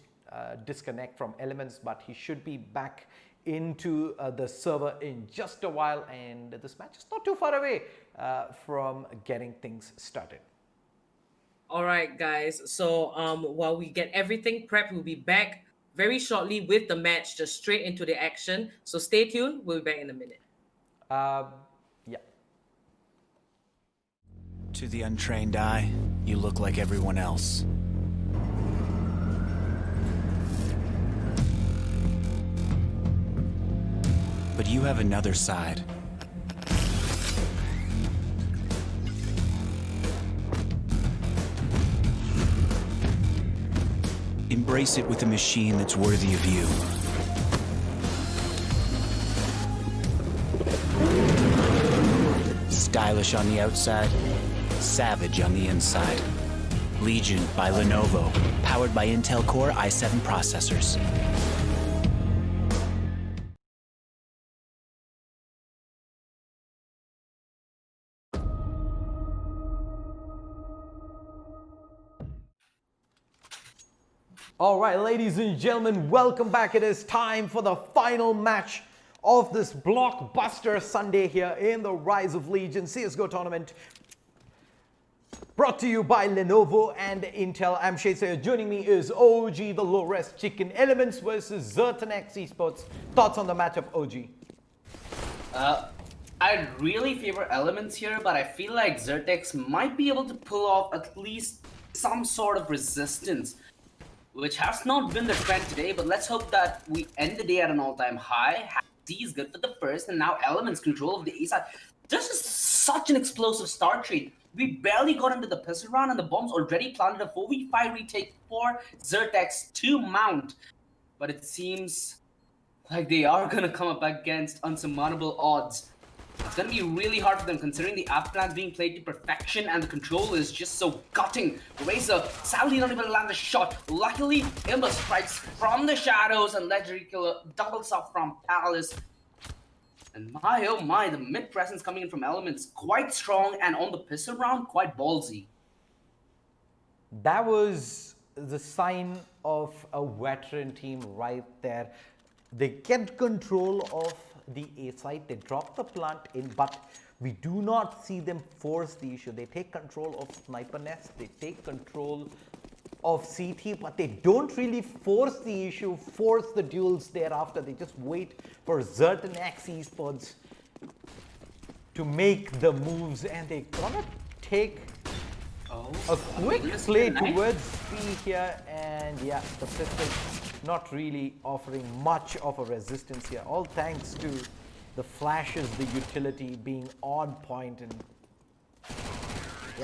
disconnect from Elements, but he should be back into the server in just a while, and this match is not too far away from getting things started. All right, guys. So while we get everything prepped, we'll be back very shortly with the match, just straight into the action. So stay tuned. We'll be back in a minute. Yeah. To the untrained eye, you look like everyone else. But you have another side. Embrace it with a machine that's worthy of you. Stylish on the outside, savage on the inside. Legion by Lenovo, powered by Intel Core i7 processors. All right, ladies and gentlemen, welcome back. It is time for the final match of this blockbuster Sunday here in the Rise of Legion CSGO tournament. Brought to you by Lenovo and Intel. I'm Shade Sayer. Joining me is OG, the low-res chicken. Elements versus ZerTenX Esports. Thoughts on the matchup, OG? I'd really favor Elements here, but I feel like ZerTenX might be able to pull off at least some sort of resistance, which has not been the trend today, but let's hope that we end the day at an all-time high. D is good for the first, and now Elements control of the A side. This is such an explosive start trade. We barely got into the pistol round, and the bombs already planted a 4v5 retake for ZerTenX to mount. But it seems like they are going to come up against unsurmountable odds. It's going to be really hard for them considering the up plan's being played to perfection and the control is just so gutting. Razor sadly not able to land the shot. Luckily, Ember strikes from the shadows and Legendary Killer doubles up from Palace. And my oh my, the mid presence coming in from Elements quite strong and on the pistol round quite ballsy. That was the sign of a veteran team right there. They get control of the A side, they drop the plant in, but we do not see them force the issue. They take control of Sniper Nest, they take control of CT, but they don't really force the issue, force the duels thereafter. They just wait for ZerTenX Esports to make the moves, and they're gonna take a quick play towards B here, and yeah, the pistol not really offering much of a resistance here, all thanks to the flashes, the utility being on point, and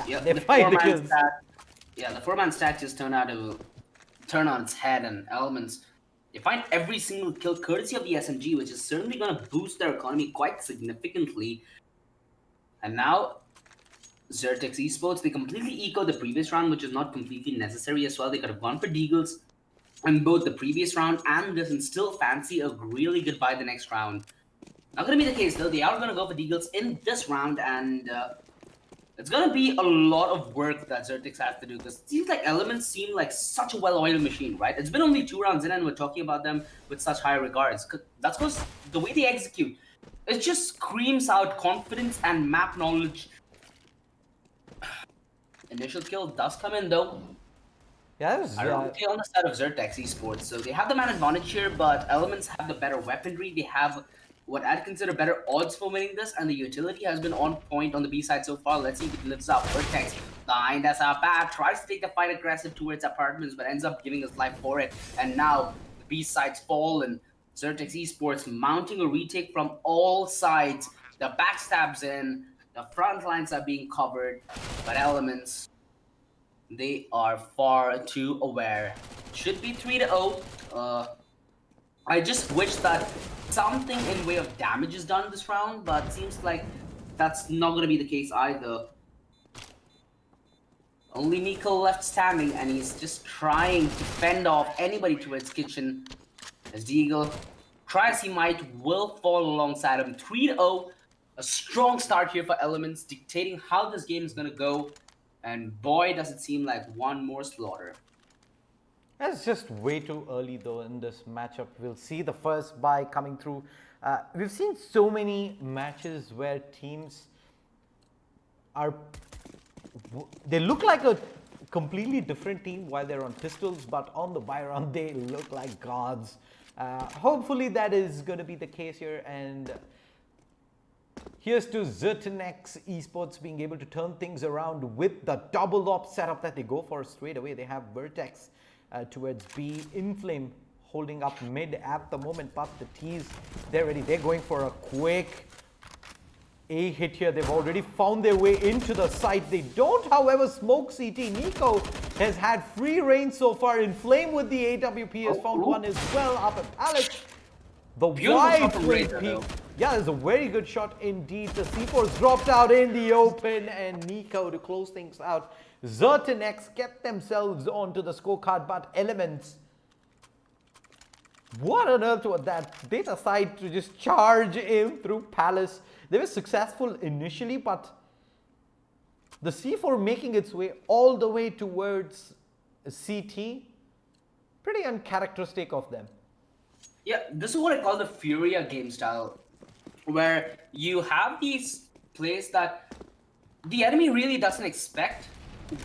yeah, they find the kills. Yeah, the 4-man stack just turned out to turn on its head, and Elements, they find every single kill courtesy of the SMG, which is certainly going to boost their economy quite significantly. And now, ZerTenX Esports, they completely echoed the previous round, which is not completely necessary as well. They could have gone for Deagles in both the previous round and this, and still fancy a really good buy the next round. Not going to be the case, though. They are going to go for Deagles in this round, and it's going to be a lot of work that ZerTenX has to do, because it seems like Elements seem like such a well-oiled machine, right? It's been only 2 rounds in and we're talking about them with such high regards. That's because the way they execute, it just screams out confidence and map knowledge. Initial kill does come in though. Yeah, I don't know, on the side of ZerTenX Esports, so they have the man advantage here, but Elements have the better weaponry. They have what I'd consider better odds for winning this, and the utility has been on point on the B side so far. Let's see if it lives up. ZerTenX behind us our back, tries to take the fight aggressive towards apartments, but ends up giving his life for it. And now the B sides fall, and ZerTenX Esports mounting a retake from all sides. The backstabs in, the front lines are being covered, but Elements, they are far too aware. Should be 3-0. I just wish that something in way of damage is done this round, but it seems like that's not going to be the case either. Only Nico left standing, and he's just trying to fend off anybody towards kitchen. As Deagle, try as he might, will fall alongside him. 3-0. A strong start here for Elements, dictating how this game is going to go. And boy, does it seem like one more slaughter. That's just way too early though in this matchup. We'll see the first buy coming through. We've seen so many matches where teams are... They look like a completely different team while they're on pistols, but on the buy round they look like gods. Hopefully that is going to be the case here, and here's to ZerTenX Esports being able to turn things around with the double op setup that they go for straight away. They have Vertex towards B, Inflame holding up mid at the moment, but the T's, they're ready. They're going for a quick A hit here. They've already found their way into the site. They don't, however, smoke CT. Nico has had free reign so far. Inflame with the AWP has found one as well up at Palace. The wide swing peak. Yeah, there's a very good shot indeed. The C4's dropped out in the open, and Nico to close things out. ZerTenX get themselves onto the scorecard, but Elements, what on earth was that? They decide to just charge in through Palace. They were successful initially, but the C4 making its way all the way towards CT, pretty uncharacteristic of them. Yeah, this is what I call the Furia game style, where you have these plays that the enemy really doesn't expect.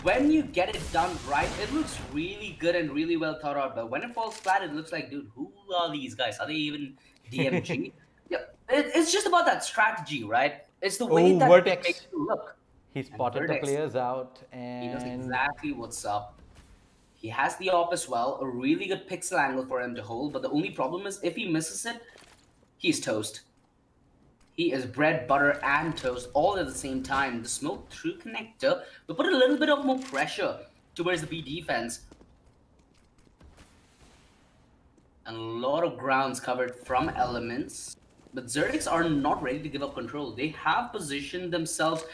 When you get it done right, it looks really good and really well thought out. But when it falls flat, it looks like, dude, who are these guys? Are they even DMG? Yeah, it's just about that strategy, right? It's the way that it makes you look. He spotted the players out, and he knows exactly what's up. He has the op as well, a really good pixel angle for him to hold, but the only problem is if he misses it, he's toast. He is bread, butter, and toast all at the same time. The smoke through connector will put a little bit of more pressure towards the B defense. And a lot of grounds covered from Elements. But ZerTenX are not ready to give up control. They have positioned themselves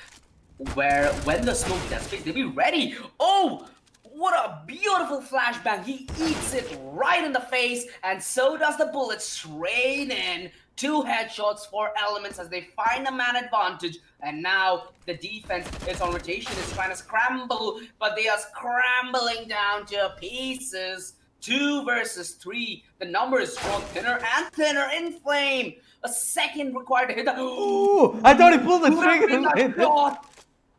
where when the smoke dissipates, they'll be ready. Oh, what a beautiful flashbang. He eats it right in the face, and so does the bullet straight in. 2 headshots for Elements as they find a man advantage, and now the defense is on rotation, is trying to scramble, but they are scrambling down to pieces. 2 versus 3. The number is drawn thinner and thinner in flame. A second required to hit the. Ooh, I thought he pulled the Would have been a trigger. shot.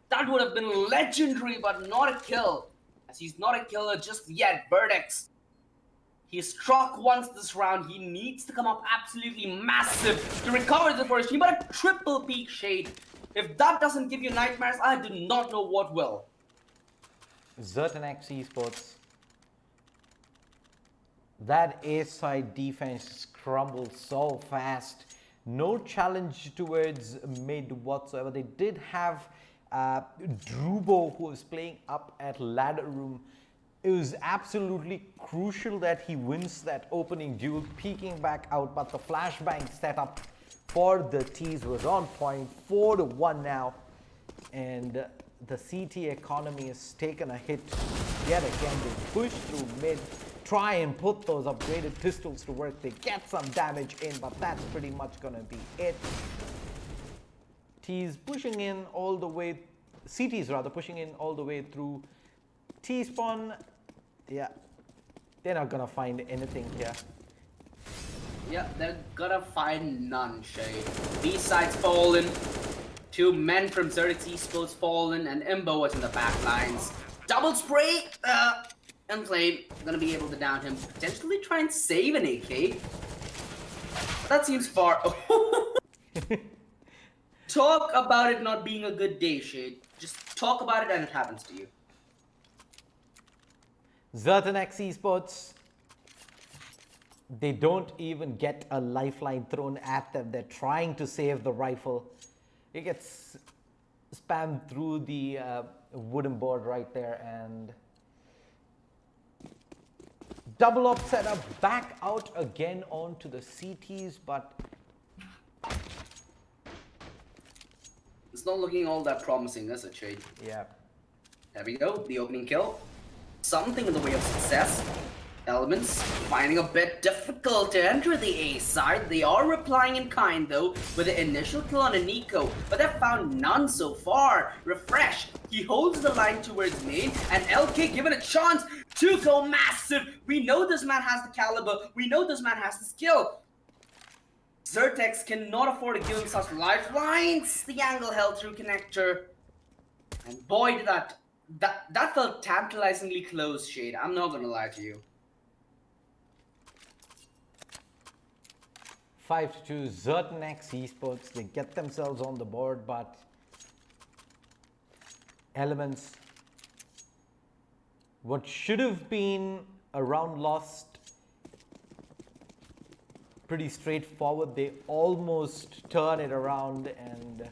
That would have been legendary, but not a kill. As he's not a killer just yet. Vertex. He struck once this round. He needs to come up absolutely massive to recover the first team, but a triple peak shade. If that doesn't give you nightmares, I do not know what will. ZerTenX Esports. That A side defense crumbled so fast. No challenge towards mid whatsoever. They did have Drubo, who was playing up at ladder room. It was absolutely crucial that he wins that opening duel, peeking back out, but the flashbang setup for the T's was on point. 4-1 now, and the CT economy has taken a hit yet again. They push through mid, try and put those upgraded pistols to work. They get some damage in, but that's pretty much gonna be it. T's pushing in all the way, CT's rather pushing in all the way through T-spawn. Yeah, they're not gonna find anything here. Yeah, they're gonna find none, Shay. B-side's fallen. 2 men from ZerTenX Esports fallen, and Imbo was in the back lines. Double spray! Inflame gonna be able to down him. Potentially try and save an AK. That seems far. Talk about it not being a good day, Shade. Just talk about it and it happens to you. ZerTenX Esports, they don't even get a lifeline thrown at them. They're trying to save the rifle. It gets spammed through the wooden board right there, and double up setup back out again onto the CTs, but it's not looking all that promising, is it, Shade? yeah. There we go, the opening kill. Something in the way of success. Elements finding a bit difficult to enter the A side. They are replying in kind though with the initial kill on a Nico, but they've found none so far. Refresh, he holds the line towards main, and LK given a chance to go massive. We know this man has the caliber, we know this man has the skill. ZerTenX cannot afford to give him such lifelines. The angle held through connector, and boy did that felt tantalizingly close, Shade. I'm not gonna lie to you. 5-2 ZerTenX Esports. They get themselves on the board, but Elements, what should have been a round lost, pretty straightforward. They almost turn it around, and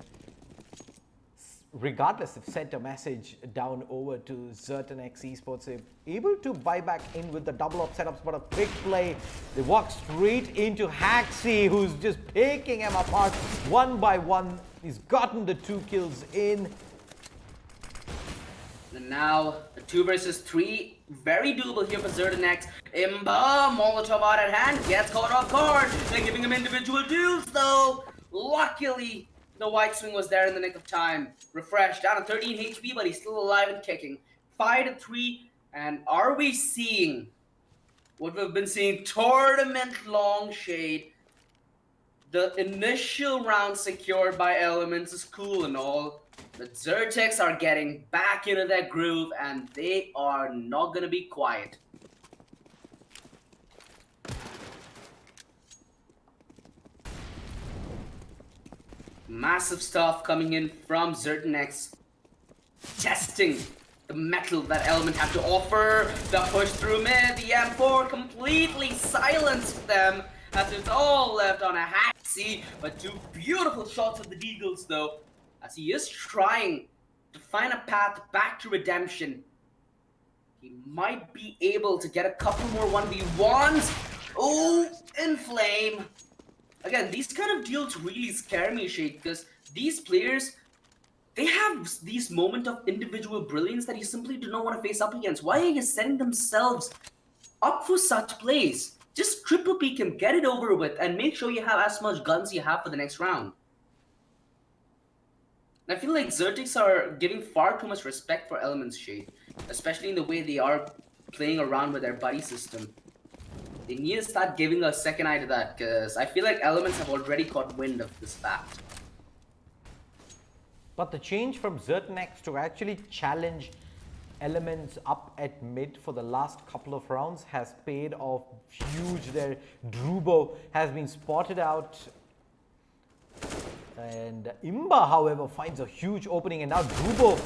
regardless, have sent a message down over to ZerTenX Esports. They're able to buy back in with the double up setups, but a quick play. They walk straight into Haxi, who's just picking him apart one by one. He's gotten the 2 kills in. And now, a 2 versus 3. Very doable here for ZerTenX. Imba, Molotov out at hand, gets caught off guard. They're giving him individual duels though. Luckily, the white swing was there in the nick of time. Refresh, down to 13 HP, but he's still alive and kicking. 5-3, and are we seeing what we've been seeing tournament-long, Shade? The initial round secured by Elements is cool and all, but ZerTenX are getting back into their groove, and they are not gonna be quiet. Massive stuff coming in from ZerTenX, testing the metal that Element have to offer. The push through mid, the M4 completely silenced them, as it's all left on a Haxi. But 2 beautiful shots of the Deagles though, as he is trying to find a path back to redemption. He might be able to get a couple more 1v1s. Oh, Inflame Again, these kind of deals really scare me, Shade, because these players, they have these moments of individual brilliance that you simply do not want to face up against. Why are you setting themselves up for such plays? Just triple peek him, get it over with, and make sure you have as much guns you have for the next round. I feel like ZerTenX are giving far too much respect for Elements, Shade, especially in the way they are playing around with their buddy system. They need to start giving a second eye to that, because I feel like Elements have already caught wind of this fact. But the change from ZerTenX to actually challenge Elements up at mid for the last couple of rounds has paid off huge there. Drubo has been spotted out. And Imba, however, finds a huge opening, and now Drubo,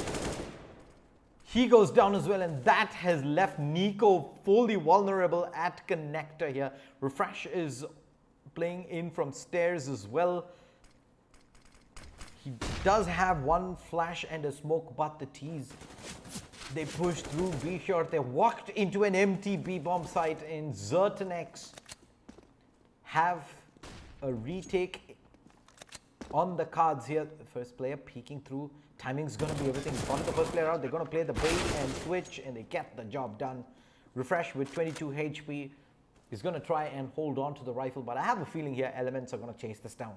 he goes down as well, and that has left Nico fully vulnerable at connector here. Refresh is playing in from stairs as well. He does have one flash and a smoke, but the T's, they push through B short. They walked into an empty B bomb site, and ZerTenX have a retake on the cards here. The first player peeking through. Timing's going to be everything. Spotted the first player out. They're going to play the bait and switch, and they get the job done. Refresh with 22 HP is going to try and hold on to the rifle, but I have a feeling here Elements are going to chase this down.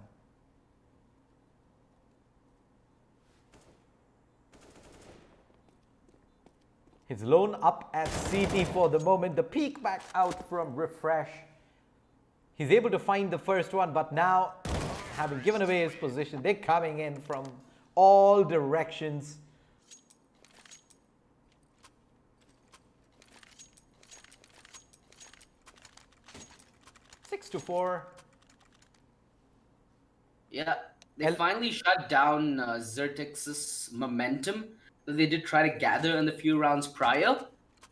His lone up at CT for the moment. The peek back out from Refresh. He's able to find the first one, but now, having given away his position, they're coming in from all directions. Six to 4. Yeah, they finally shut down ZerTenX's momentum that they did try to gather in the few rounds prior.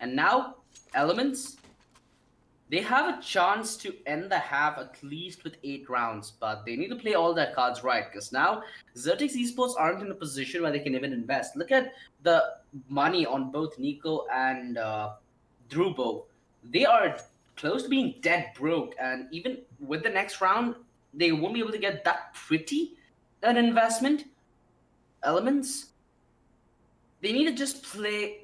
And now, Elements, they have a chance to end the half at least with 8 rounds, but they need to play all their cards right, because now ZerTenX Esports aren't in a position where they can even invest. Look at the money on both Nico and Drubo. They are close to being dead broke, and even with the next round, they won't be able to get that pretty an investment. Elements, they need to just play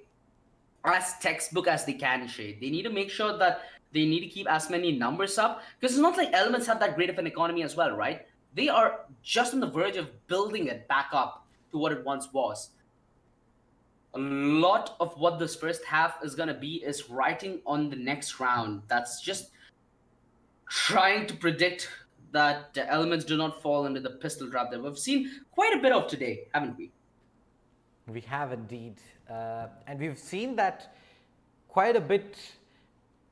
as textbook as they can, Shade. They need to make sure that they need to keep as many numbers up, because it's not like Elements have that great of an economy as well, right? They are just on the verge of building it back up to what it once was. A lot of what this first half is going to be is writing on the next round. That's just trying to predict that the Elements do not fall into the pistol trap that we've seen quite a bit of today, haven't we? We have indeed. And we've seen that quite a bit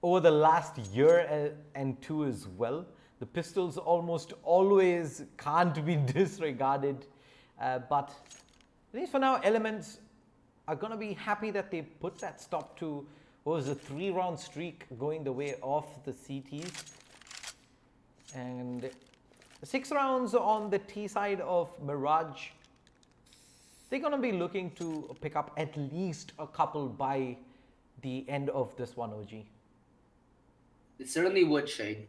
over the last year and two as well. The pistols almost always can't be disregarded. But at least for now, Elements are going to be happy that they put that stop to what was a 3-round streak going the way of the CTs. And 6 rounds on the T side of Mirage. They're going to be looking to pick up at least a couple by the end of this one, OG. It certainly would, Shade.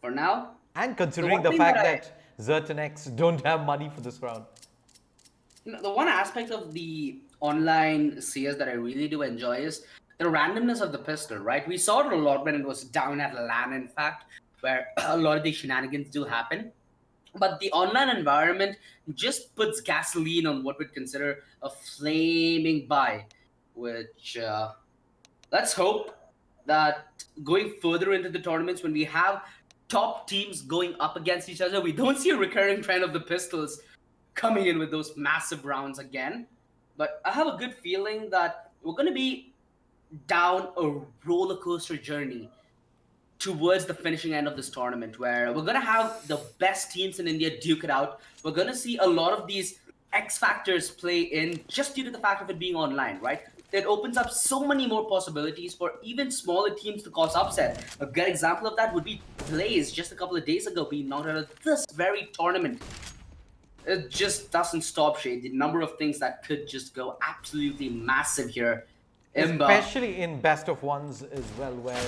For now. And considering the fact that ZerTenX don't have money for this round. You know, the one aspect of the online CS that I really do enjoy is the randomness of the pistol, right? We saw it a lot when it was down at LAN, in fact, where a lot of these shenanigans do happen. But the online environment just puts gasoline on what we'd consider a flaming buy, which let's hope that going further into the tournaments, when we have top teams going up against each other, we don't see a recurring trend of the pistols coming in with those massive rounds again. But I have a good feeling that we're going to be down a roller coaster journey towards the finishing end of this tournament, where we're going to have the best teams in India duke it out. We're going to see a lot of these X factors play in just due to the fact of it being online, right? It opens up so many more possibilities for even smaller teams to cause upset. A good example of that would be Blaze just a couple of days ago being knocked out of this very tournament. It just doesn't stop, Shade. The number of things that could just go absolutely massive here. Especially in best of ones as well, where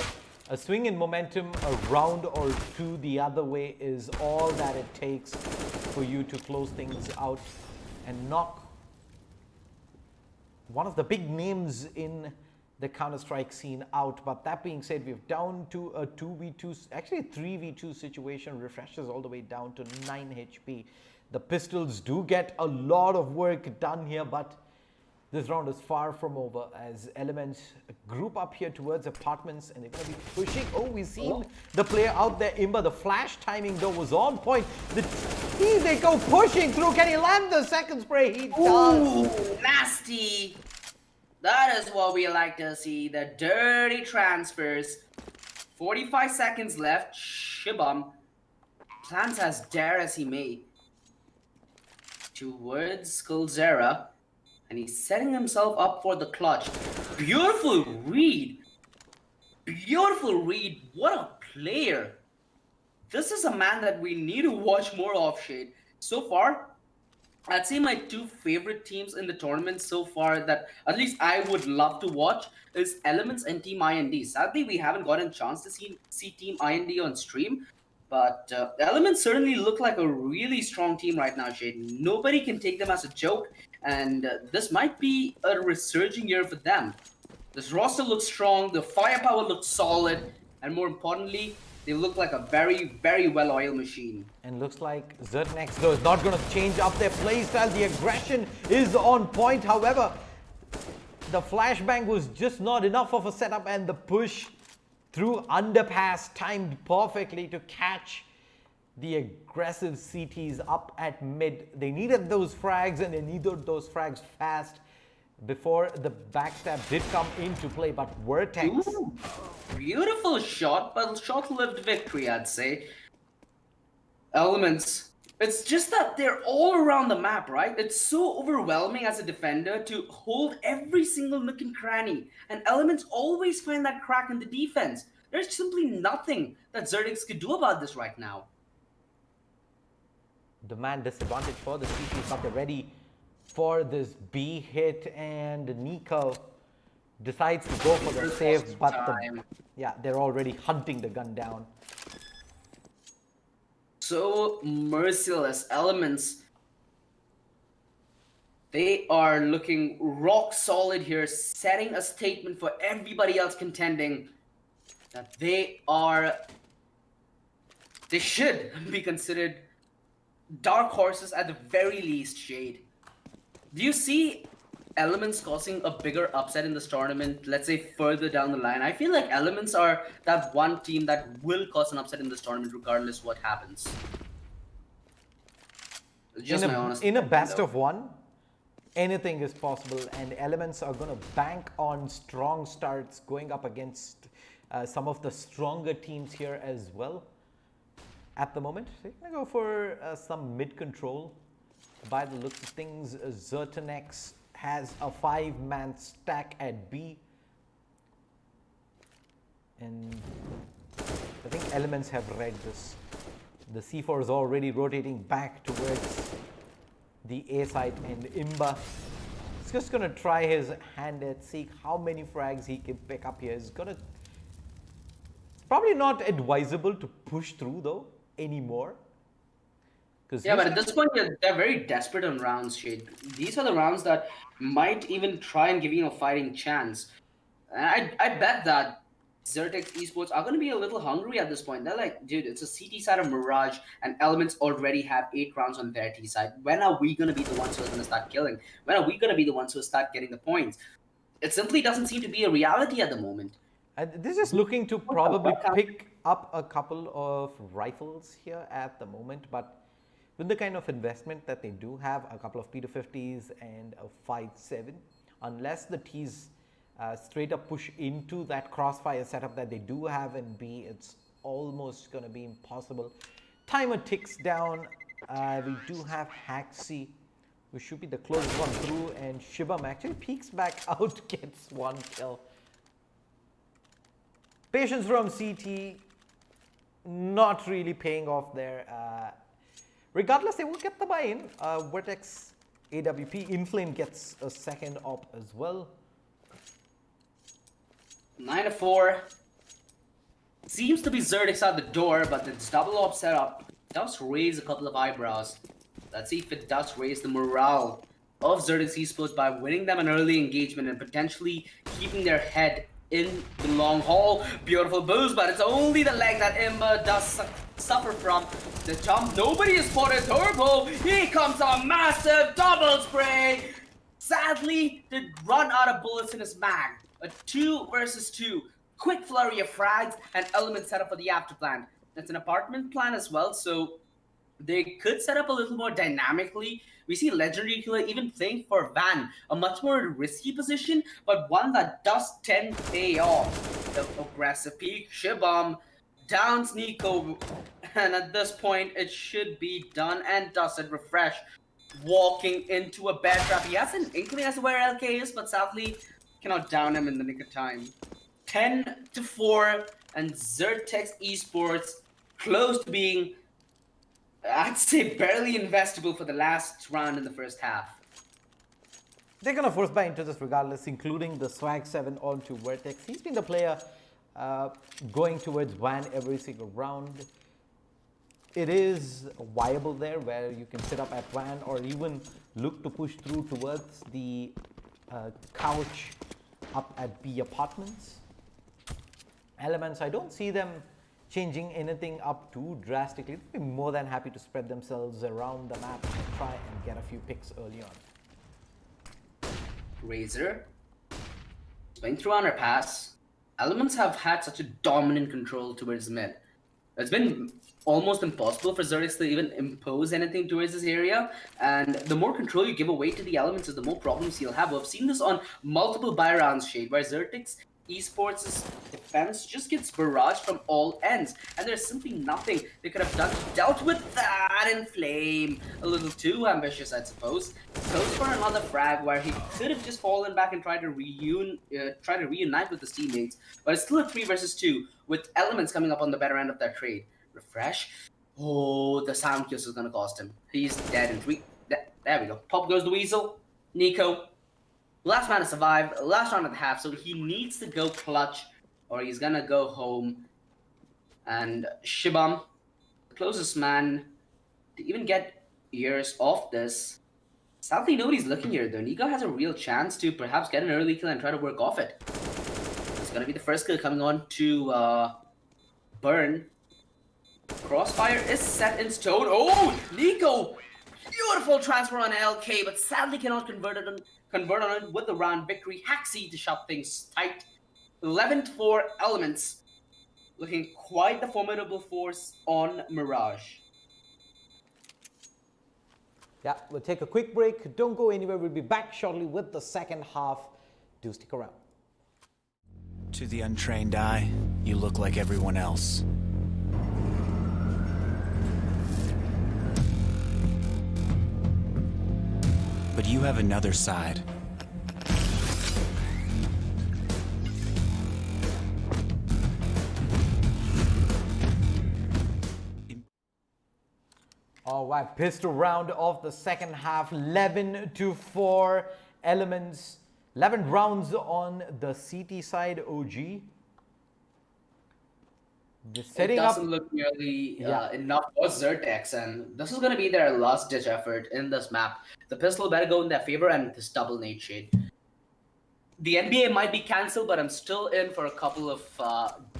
A swing in momentum, a round or two the other way is all that it takes for you to close things out and knock one of the big names in the Counter-Strike scene out. But that being said, we're down to a 2v2, actually a 3v2 situation, refreshes all the way down to 9 HP. The pistols do get a lot of work done here, but this round is far from over as Elements group up here towards apartments and they're going to be pushing. Oh, we've seen the player out there, Imba. The flash timing though was on point. They go pushing through. Can he land the second spray? He does. Ooh, nasty. That is what we like to see. The dirty transfers. 45 seconds left. Shibam plants as dare as he may towards Skullzera. And he's setting himself up for the clutch. Beautiful read. Beautiful read. What a player. This is a man that we need to watch more of, Shade. So far, I'd say my two favorite teams in the tournament so far that at least I would love to watch is Elements and Team IND. Sadly, we haven't gotten a chance to see Team IND on stream. But Elements certainly look like a really strong team right now, Shade. Nobody can take them as a joke. And this might be a resurging year for them. This roster looks strong, the firepower looks solid, and more importantly, they look like a very, very well-oiled machine. And looks like ZerTenX though is not going to change up their playstyle. The aggression is on point. However, the flashbang was just not enough of a setup, and the push through underpass timed perfectly to catch the aggressive CTs up at mid. They needed those frags and they needed those frags fast before the backstab did come into play. But ZerTenX. Ooh, beautiful shot, but short-lived victory, I'd say. Elements. It's just that they're all around the map, right? It's so overwhelming as a defender to hold every single nook and cranny. And Elements always find that crack in the defense. There's simply nothing that ZerTenX could do about this right now. Demand disadvantage for the CTs, but they're ready for this B hit, and Nico decides to go for the save, but they're already hunting the gun down. So merciless. Elements. They are looking rock solid here, setting a statement for everybody else contending that they should be considered dark horses at the very least, Shade. Do you see Elements causing a bigger upset in this tournament, let's say further down the line? I feel like Elements are that one team that will cause an upset in this tournament regardless what happens. Just my honest in a opinion, best though. of one, anything is possible, and Elements are going to bank on strong starts going up against some of the stronger teams here as well. At the moment, they're going to go for some mid-control. By the looks of things, ZerTenX has a 5-man stack at B. And I think Elements have read this. The C4 is already rotating back towards the A side, and Imba is just going to try his hand at seeing how many frags he can pick up here. It's probably not advisable to push through though anymore. Yeah, but at this point, they're very desperate on rounds, Shade. These are the rounds that might even try and give you a fighting chance. And I bet that ZerTenX Esports are going to be a little hungry at this point. They're like, dude, it's a CT side of Mirage, and Elements already have 8 rounds on their T side. When are we going to be the ones who are going to start killing? When are we going to be the ones who start getting the points? It simply doesn't seem to be a reality at the moment. This is looking to probably pick up a couple of rifles here at the moment, but with the kind of investment that they do have, a couple of P250s and a 5.7, unless the T's straight up push into that crossfire setup that they do have in B, it's almost going to be impossible. Timer ticks down. We do have Haxi, who should be the closest one through, and Shibam actually peeks back out, gets 1 kill. Patience from CT, not really paying off there. Regardless, they will get the buy-in. ZerTenX AWP Inflame gets a second op as well. 9-4. Seems to be ZerTenX at the door, but this double op setup does raise a couple of eyebrows. Let's see if it does raise the morale of ZerTenX Esports by winning them an early engagement and potentially keeping their head in the long haul. Beautiful boost, but it's only the leg that Imba does suffer from. The jump, nobody is spotted. Turbo, here comes a massive double spray. Sadly, did run out of bullets in his mag. A 2 versus 2. Quick flurry of frags and elements set up for the after plan. It's an apartment plan as well, so they could set up a little more dynamically. We see Legendary Killer even playing for Van, a much more risky position, but one that does tend to pay off. The aggressive peek, Shibam, downs Nico, and at this point, it should be done and dusted. Refresh, walking into a bear trap. He has an inkling as to where LK is, but sadly, cannot down him in the nick of time. 10-4, and ZerTenX Esports close to being, I'd say, barely investable for the last round in the first half. They're going to force buy into this regardless, including the Swag 7 onto Vertex. He's been the player going towards Van every single round. It is viable there where you can sit up at Van or even look to push through towards the couch up at B apartments. Elements, I don't see them changing anything up too drastically. They'd be more than happy to spread themselves around the map and try and get a few picks early on. Razor, going through underpass. Elements have had such a dominant control towards mid. It's been almost impossible for ZerTenX to even impose anything towards this area, and the more control you give away to the elements is the more problems you'll have. We've seen this on multiple buy rounds, Shade, where ZerTenX Esports' defense just gets barraged from all ends, and there's simply nothing they could have done to dealt with that in Flame. A little too ambitious, I suppose. Goes for another frag where he could have just fallen back and tried to reunite with his teammates, but it's still a 3 versus 2 with elements coming up on the better end of that trade. Refresh. Oh, the sound kiss is gonna cost him. He's dead in 3. There we go. Pop goes the Weasel. Nico. Last man to survive, last round of the half, so he needs to go clutch or he's gonna go home. And Shibam, the closest man to even get ears off this. Sadly, nobody's looking here though. Nico has a real chance to perhaps get an early kill and try to work off it. It's gonna be the first kill coming on to Burn. Crossfire is set in stone. Oh, Nico! Beautiful transfer on LK, but sadly cannot convert on it with the round victory. Haxi to shut things tight. 11-4 Elements. Looking quite the formidable force on Mirage. Yeah, we'll take a quick break. Don't go anywhere. We'll be back shortly with the second half. Do stick around. To the untrained eye, you look like everyone else. But you have another side. All right, pistol round of the second half, 11-4 Elements. 11 rounds on the CT side, OG. It doesn't look nearly enough for ZerTenX, and this is going to be their last-ditch effort in this map. The pistol better go in their favor, and this double nade Shade. The NBA might be cancelled, but I'm still in for a couple of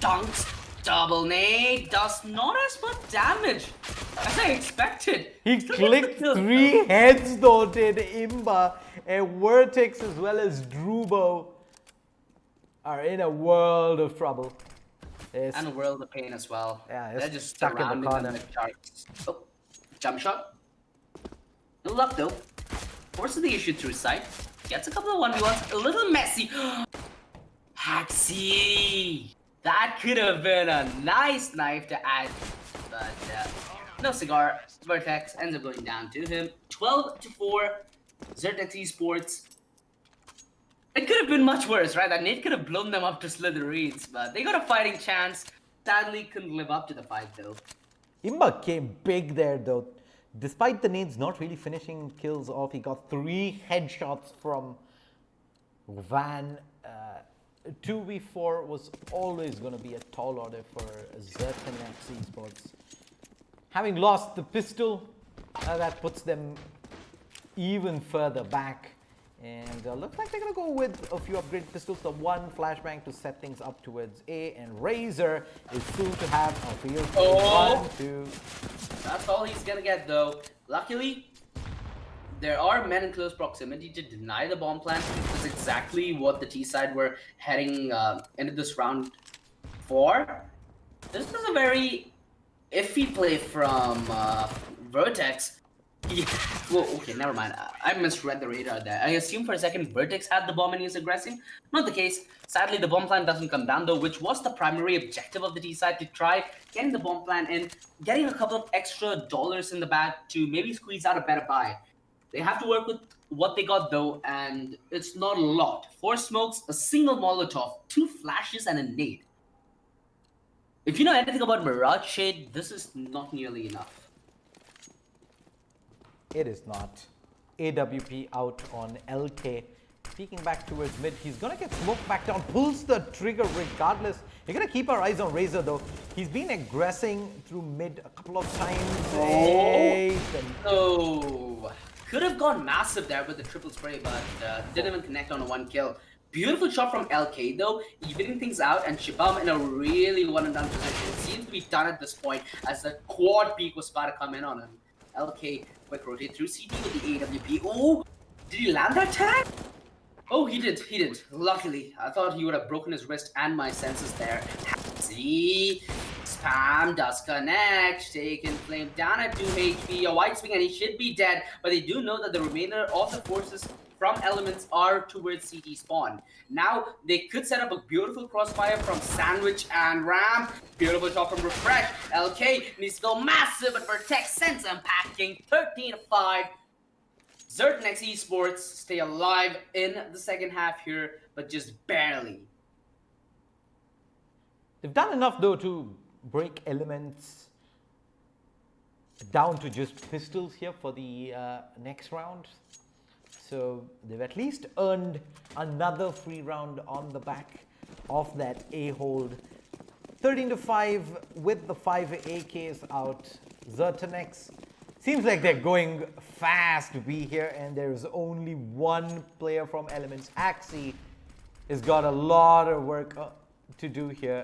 dunks. Double nade does not as much damage as I expected. He clicked 3 heads though, did Imba. And Vertex as well as Drubo are in a world of trouble. And a world of pain as well. Yeah, they're just stuck in the corner. Like sharks. Oh, jump shot. No luck though. Forces the issue through sight. Gets a couple of 1v1s. A little messy. Haxi! That could have been a nice knife to add. But no cigar. Vertex ends up going down to him. 12-4. ZerTenX Esports. It could have been much worse, right? That nade could have blown them up to smithereens, but they got a fighting chance. Sadly, couldn't live up to the fight, though. Imba came big there, though. Despite the nades not really finishing kills off, he got 3 headshots from Van. 2v4 was always going to be a tall order for ZerTenX Esports. Having lost the pistol, that puts them even further back. And looks like they're going to go with a few upgraded pistols. The one flashbang to set things up towards A. And Razor is soon to have a field. Oh! 1, 2. That's all he's gonna get though. Luckily, there are men in close proximity to deny the bomb plant. That's exactly what the T side were heading into this round for. This was a very iffy play from Vertex. Yeah. Well, okay, never mind. I misread the radar there. I assumed for a second Vertex had the bomb and he was aggressing. Not the case. Sadly, the bomb plant doesn't come down though, which was the primary objective of the T side, to try getting the bomb plant in, getting a couple of extra dollars in the bag to maybe squeeze out a better buy. They have to work with what they got though, and it's not a lot. 4 smokes, a single Molotov, 2 flashes, and a nade. If you know anything about Mirage Shade, this is not nearly enough. It is not. AWP out on LK. Peeking back towards mid. He's going to get smoked back down. Pulls the trigger regardless. We're going to keep our eyes on Razor though. He's been aggressing through mid a couple of times. Oh, could have gone massive there with the triple spray, but didn't even connect on a 1 kill. Beautiful shot from LK though, evening things out, and Shibam in a really one and done position. Seems to be done at this point as the quad peak was about to come in on him. LK quick rotate through CT with the AWP. Oh, did he land that tag? Oh, he did. Luckily, I thought he would have broken his wrist and my senses there. See, spam does connect. Taken flame down at 2 HP. A white swing and he should be dead. But they do know that the remainder of the forces from Elements are towards CT spawn. Now, they could set up a beautiful crossfire from Sandwich and Ram. Beautiful shot from Refresh. LK needs to go massive, but Vertex sends him packing. 13-5. ZerTenX Esports stay alive in the second half here, but just barely. They've done enough though to break Elements down to just pistols here for the next round. So they've at least earned another free round on the back of that A hold. 13-5 with the 5 AKs out. ZerTenX seems like they're going fast B here, and there's only one player from Elements. Axie has got a lot of work to do here.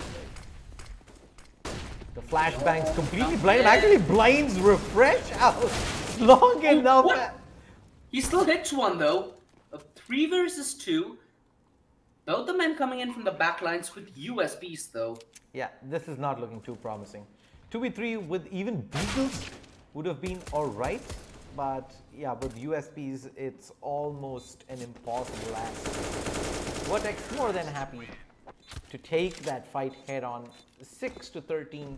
The flashbangs completely blind him. Actually blinds Refresh out long enough. What? He still hits one though. A 3 versus 2. Both the men coming in from the back lines with USBs though. Yeah, this is not looking too promising. 2v3 with even Beagles would have been alright, but yeah, with USBs, it's almost an impossible ask. Vertex more than happy to take that fight head on. 6-13.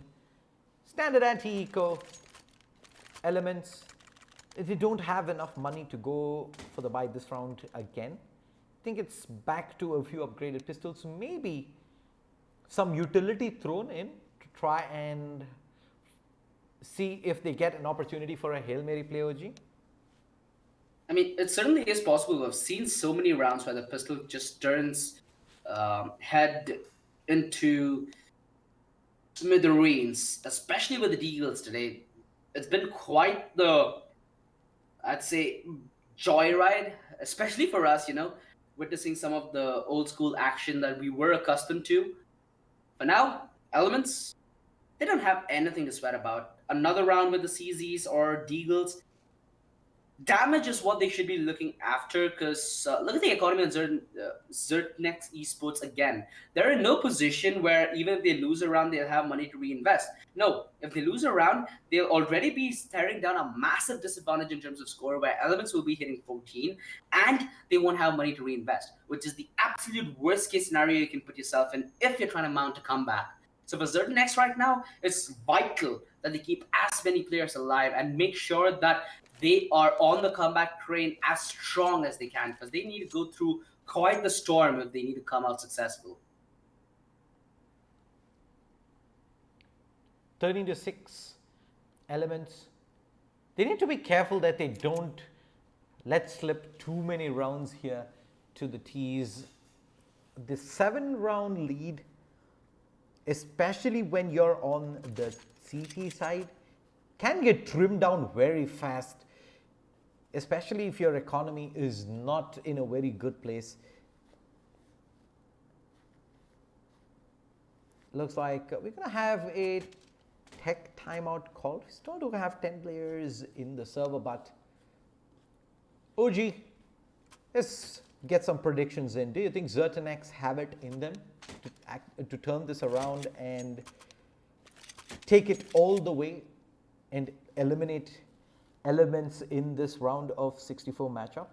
Standard anti-eco. Elements. They don't have enough money to go for the buy this round again. I think it's back to a few upgraded pistols. Maybe some utility thrown in to try and see if they get an opportunity for a Hail Mary play, OG. I mean, it certainly is possible. I've seen so many rounds where the pistol just turns head into smithereens, especially with the Deagles today. It's been quite the, I'd say, joyride, especially for us, you know, witnessing some of the old school action that we were accustomed to. But now, Elements, they don't have anything to sweat about. Another round with the CZs or Deagles. Damage is what they should be looking after, because look at the economy on ZerTenX Esports again. They're in no position where even if they lose a round, they'll have money to reinvest. No, if they lose a round, they'll already be staring down a massive disadvantage in terms of score, where Elements will be hitting 14, and they won't have money to reinvest, which is the absolute worst case scenario you can put yourself in if you're trying to mount a comeback. So for ZerTenX right now, it's vital that they keep as many players alive and make sure that they are on the comeback train as strong as they can, because they need to go through quite the storm if they need to come out successful. 13-6 Elements. They need to be careful that they don't let slip too many rounds here to the T's. the 7-round lead, especially when you're on the CT side, can get trimmed down very fast, especially if your economy is not in a very good place. Looks like we're going to have a tech timeout call. We still do have 10 players in the server, but OG, let's get some predictions in. Do you think ZerTenX have it in them to turn this around and take it all the way and eliminate elements in this round of 64 matchup?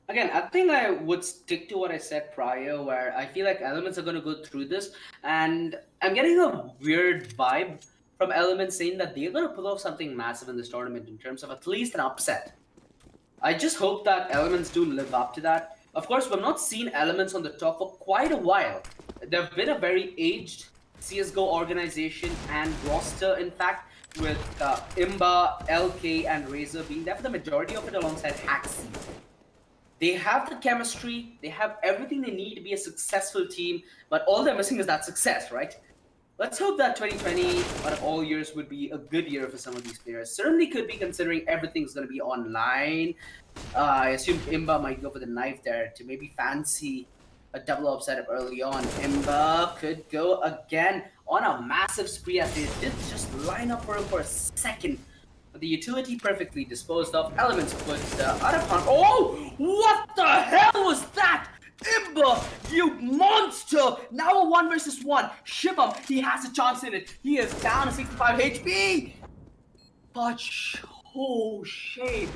Again, I think I would stick to what I said prior, where I feel like Elements are going to go through this, and I'm getting a weird vibe from Elements saying that they're going to pull off something massive in this tournament in terms of at least an upset. I just hope that Elements do live up to that. Of course, we've not seen Elements on the top for quite a while. They've been a very aged CSGO organization and roster, in fact, with Imba, LK, and Razor being there for the majority of it alongside Haxi. They have the chemistry, they have everything they need to be a successful team, but all they're missing is that success, right? Let's hope that 2020, out of all years, would be a good year for some of these players. Certainly could be, considering everything's going to be online. I assume Imba might go for the knife there to maybe fancy a double upset early on. Imba could go again on a massive spree as they did just line up for him for a second. But the utility perfectly disposed of. Elements put out of harm. Oh! What the hell was that? Imba, you monster! Now a 1 versus 1. Shibam, he has a chance in it. He is down to 65 HP. But oh shit.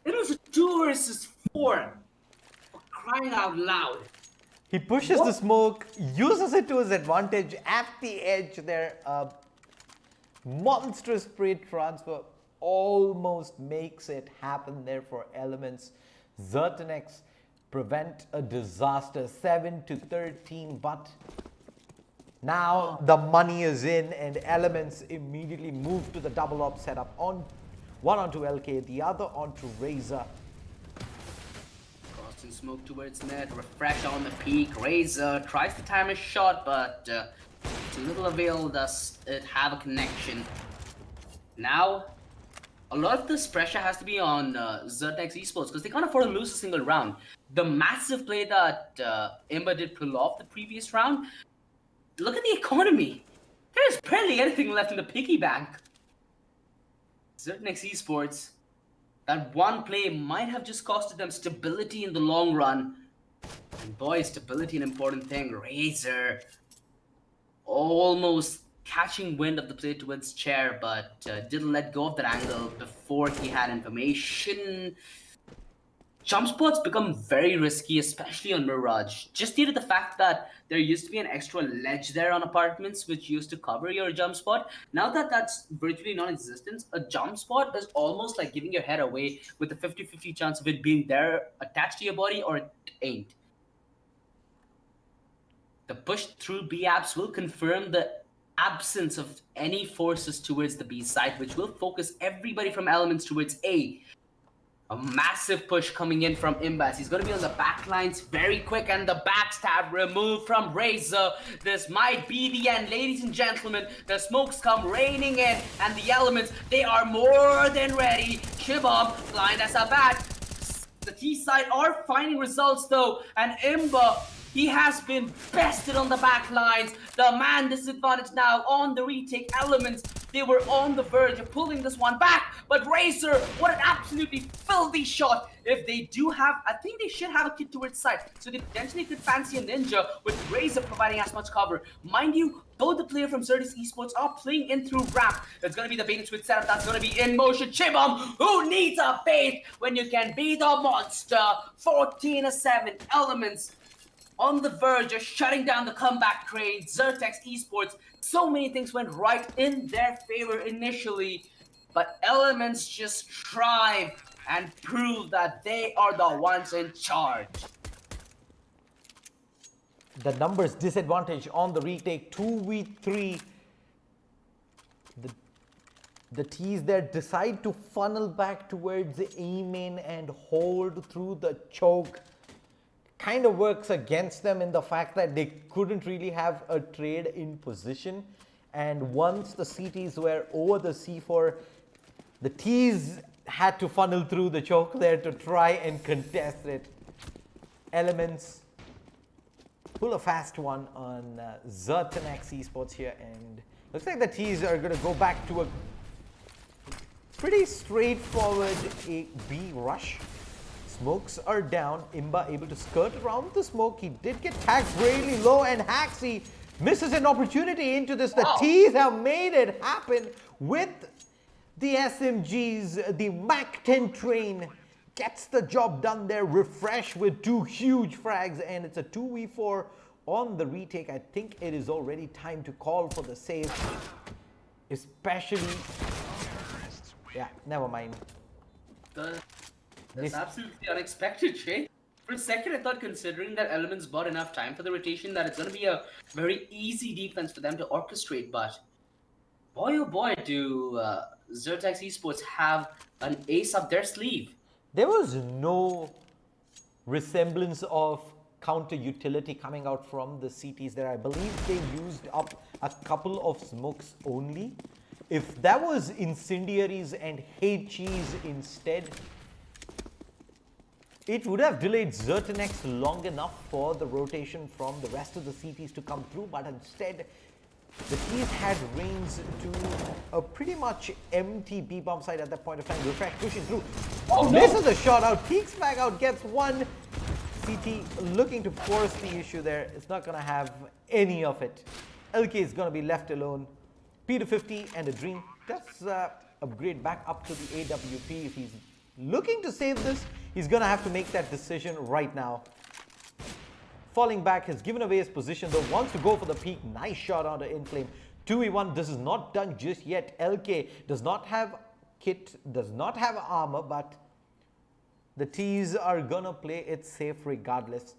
It was a 2 versus 4. For crying out loud. He pushes the smoke, uses it to his advantage at the edge there. Monstrous spray transfer almost makes it happen there for Elements. ZerTenX prevent a disaster, 7-13, but now the money is in and Elements immediately move to the double up setup, on one onto LK, the other onto Razor. Crossing smoke towards net, refresh on the peak. Razor tries to time his shot, but to little avail does it have a connection. Now, a lot of this pressure has to be on ZerTenX Esports because they can't afford to lose a single round. The massive play that Imba did pull off the previous round, look at the economy. There's barely anything left in the piggy bank. ZerTenX Esports, that one play might have just costed them stability in the long run. And boy, stability an important thing. Razor almost catching wind of the play towards chair, but didn't let go of that angle before he had information. Jump spots become very risky, especially on Mirage, just due to the fact that there used to be an extra ledge there on apartments which used to cover your jump spot. Now that that's virtually non-existent, a jump spot is almost like giving your head away with a 50-50 chance of it being there attached to your body or it ain't. The push through B apps will confirm the absence of any forces towards the B side, which will focus everybody from Elements towards A. A massive push coming in from Imbas. He's going to be on the back lines very quick, and the backstab removed from Razor. This might be the end, ladies and gentlemen. The smokes come raining in, and the Elements, they are more than ready. Shibam, blind as a bat. The T side are finding results though, and Imba, he has been bested on the back lines. The man disadvantage now on the retake. Elements, they were on the verge of pulling this one back, but Razor, what an absolutely filthy shot. If they do have, I think they should have a kid towards side, so they potentially could fancy a ninja with Razor providing as much cover. Mind you, both the player from ZerTenX Esports are playing in through ramp. It's going to be the bait and switch setup that's going to be in motion. Chibam, who needs a bait when you can be the monster? 14-7, Elements on the verge of shutting down the comeback train. ZerTenX Esports, so many things went right in their favor initially, but Elements just tried and proved that they are the ones in charge. The numbers disadvantage on the retake, 2v3. The T's there decide to funnel back towards the A main and hold through the choke. kind of works against them in the fact that they couldn't really have a trade in position. And once the CTs were over the C4, the Ts had to funnel through the choke there to try and contest it. Elements pull a fast one on ZerTenX Esports here, and looks like the Ts are going to go back to a pretty straightforward A B rush. Smokes are down. Imba able to skirt around the smoke. He did get tagged really low, and Haxi misses an opportunity into this. The Ts have made it happen with the SMGs. The Mac 10 train gets the job done there. Refresh with 2 huge frags, and it's a 2v4 on the retake. I think it is already time to call for the save, especially. Yeah, never mind. That's absolutely unexpected, Shay. For a second, I thought, considering that Elements bought enough time for the rotation, that it's going to be a very easy defense for them to orchestrate. But boy, oh boy, do ZerTenX Esports have an ace up their sleeve. There was no resemblance of counter utility coming out from the CTs there. I believe they used up a couple of smokes only. If that was incendiaries and hate cheese instead, it would have delayed ZerTenX long enough for the rotation from the rest of the CTs to come through, but instead the Ts had range to a pretty much empty B-bomb site at that point of time. Refresh pushing through. Oh, misses a shot out. Peeks back out, gets one. CT looking to force the issue there. It's not going to have any of it. LK is going to be left alone. P to 50 and a dream. Does upgrade back up to the AWP. If he's looking to save this, he's going to have to make that decision right now. Falling back, has given away his position though, wants to go for the peak. Nice shot onto Inflame. 2v1, this is not done just yet. LK does not have kit, does not have armor, but the Ts are gonna play it safe regardless.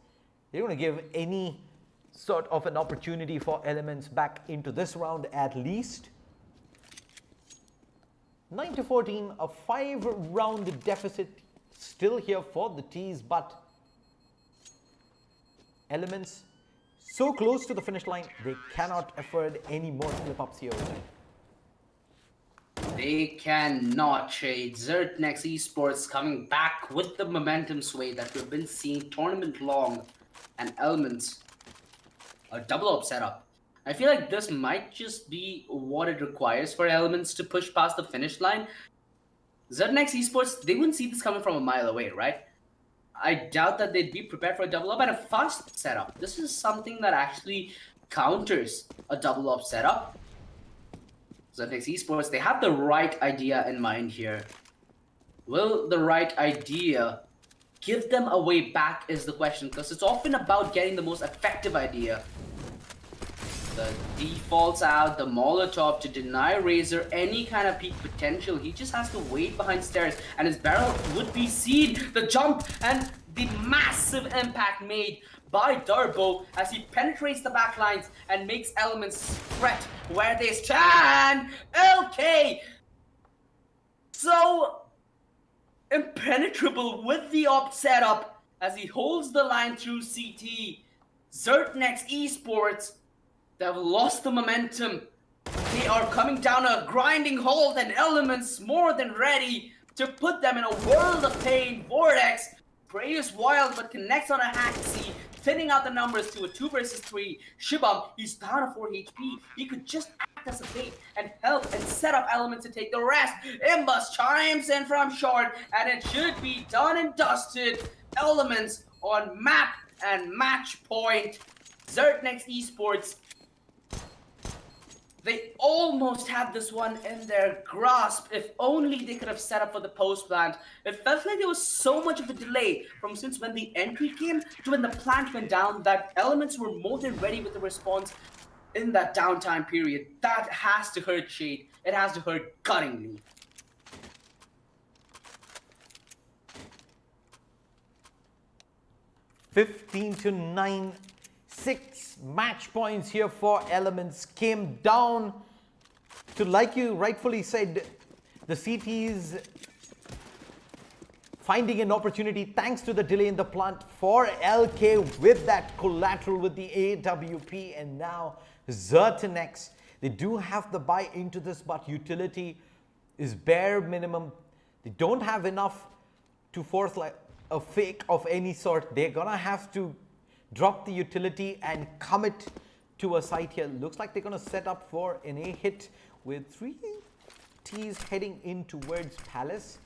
They're gonna give any sort of an opportunity for Elements back into this round at least. 9-14, a 5-round deficit still here for the Ts, but Elements so close to the finish line, they cannot afford any more slip-ups here. They cannot trade. ZerTenX Esports coming back with the momentum sway that we've been seeing tournament long, and Elements a double up setup. I feel like this might just be what it requires for Elements to push past the finish line. ZerTenX Esports, they wouldn't see this coming from a mile away, right? I doubt that they'd be prepared for a double up and a fast setup. This is something that actually counters a double up setup. ZerTenX Esports, they have the right idea in mind here. Will the right idea give them a way back is the question, because it's often about getting the most effective idea. The defaults out, the Molotov to deny Razor any kind of peak potential. He just has to wait behind stairs and his barrel would be seen. The jump and the massive impact made by Durbo as he penetrates the back lines and makes Elements fret where they stand. LK! So impenetrable with the opt setup as he holds the line through CT. ZerTenX Esports, they've lost the momentum. They are coming down a grinding hold, and Elements more than ready to put them in a world of pain. Vortex prays wild but connects on a Haxi, thinning out the numbers to a 2 versus 3. Shibam, he's down to 4 HP. He could just act as a bait and help and set up Elements to take the rest. Imbus chimes in from short, and it should be done and dusted. Elements on map and match point. ZerTenX Esports, they almost had this one in their grasp. If only they could have set up for the post plant. It felt like there was so much of a delay from since when the entry came to when the plant went down that Elements were more than ready with the response in that downtime period. That has to hurt Shade. It has to hurt cuttingly. (15-9). 6 match points here for Elements. Came down to, like you rightfully said, the CTs finding an opportunity thanks to the delay in the plant for LK with that collateral with the AWP, and now ZerTenX. They do have the buy into this, but utility is bare minimum. They don't have enough to force like a fake of any sort. They're gonna have to drop the utility and commit to a site here. Looks like they're gonna set up for an A hit with 3 Ts heading in towards Palace.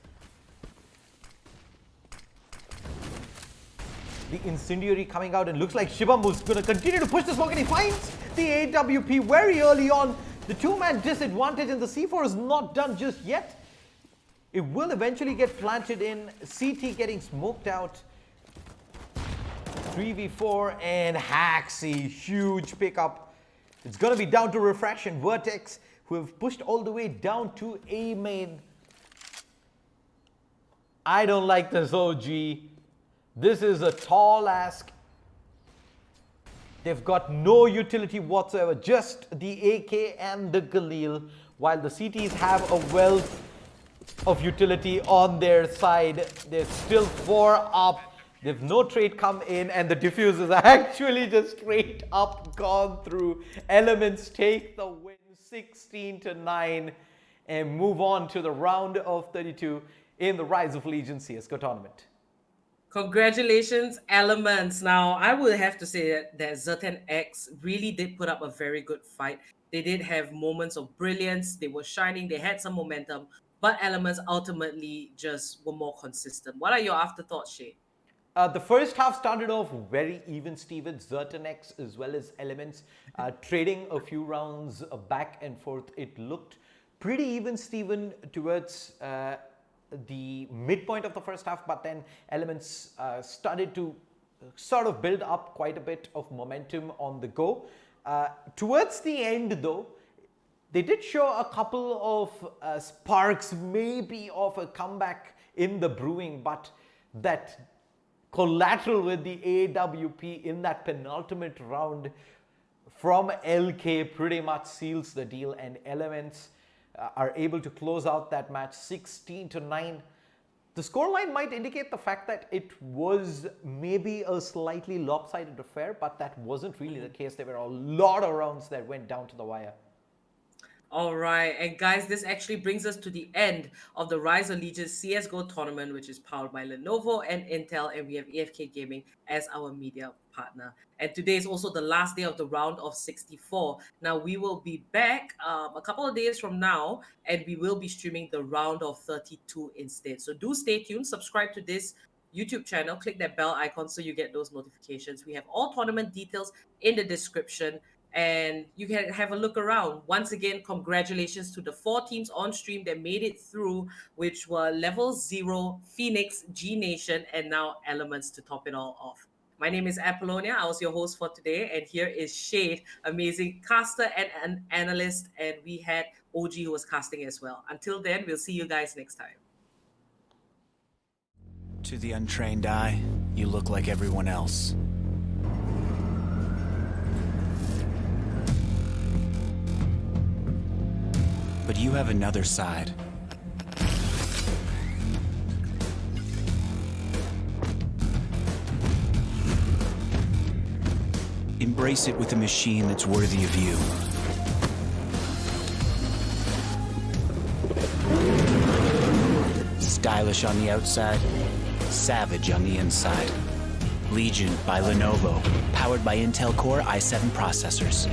The incendiary coming out, and looks like Shibam was going to continue to push the smoke, and he finds the AWP very early on. The 2-man disadvantage, and the C4 is not done just yet. It will eventually get planted in. CT getting smoked out. 3v4 and Haxi, huge pickup. It's going to be down to Refresh and Vertex, who have pushed all the way down to A main. I don't like this OG. This is a tall ask. They've got no utility whatsoever, just the AK and the Galil, while the CTs have a wealth of utility on their side. They're still 4 up. They've no trade come in, and the diffuse is actually just straight up gone through. Elements take the win 16-9 and move on to the round of 32 in the Rise of Legion CSGO tournament. Congratulations, Elements. Now, I would have to say that ZerTenX really did put up a very good fight. They did have moments of brilliance. They were shining. They had some momentum. But Elements ultimately just were more consistent. What are your afterthoughts, Shay? The first half started off very even, Steven. ZerTenX as well as Elements trading a few rounds back and forth. It looked pretty even, Steven, towards the midpoint of the first half, but then Elements started to sort of build up quite a bit of momentum on the go. Towards the end, though, they did show a couple of sparks, maybe of a comeback in the brewing, but that collateral with the AWP in that penultimate round from LK pretty much seals the deal, and Elements are able to close out that match 16-9. The scoreline might indicate the fact that it was maybe a slightly lopsided affair, but that wasn't really the case. There were a lot of rounds that went down to the wire. All right, and guys, this actually brings us to the end of the Rise of Legion CSGO tournament, which is powered by Lenovo and Intel, and we have AFK Gaming as our media partner. And today is also the last day of the round of 64. Now, we will be back a couple of days from now, and we will be streaming the round of 32 instead. So do stay tuned, subscribe to this YouTube channel, click that bell icon so you get those notifications. We have all tournament details in the description, and you can have a look around. Once again, congratulations to the 4 teams on stream that made it through, which were Level 0, Phoenix, G Nation, and now Elements to top it all off. My name is Apollonia. I was your host for today, and here is Shade, amazing caster and an analyst, and we had OG who was casting as well. Until then, we'll see you guys next time. To the untrained eye, you look like everyone else. But you have another side. Embrace it with a machine that's worthy of you. Stylish on the outside, savage on the inside. Legion by Lenovo, powered by Intel Core i7 processors.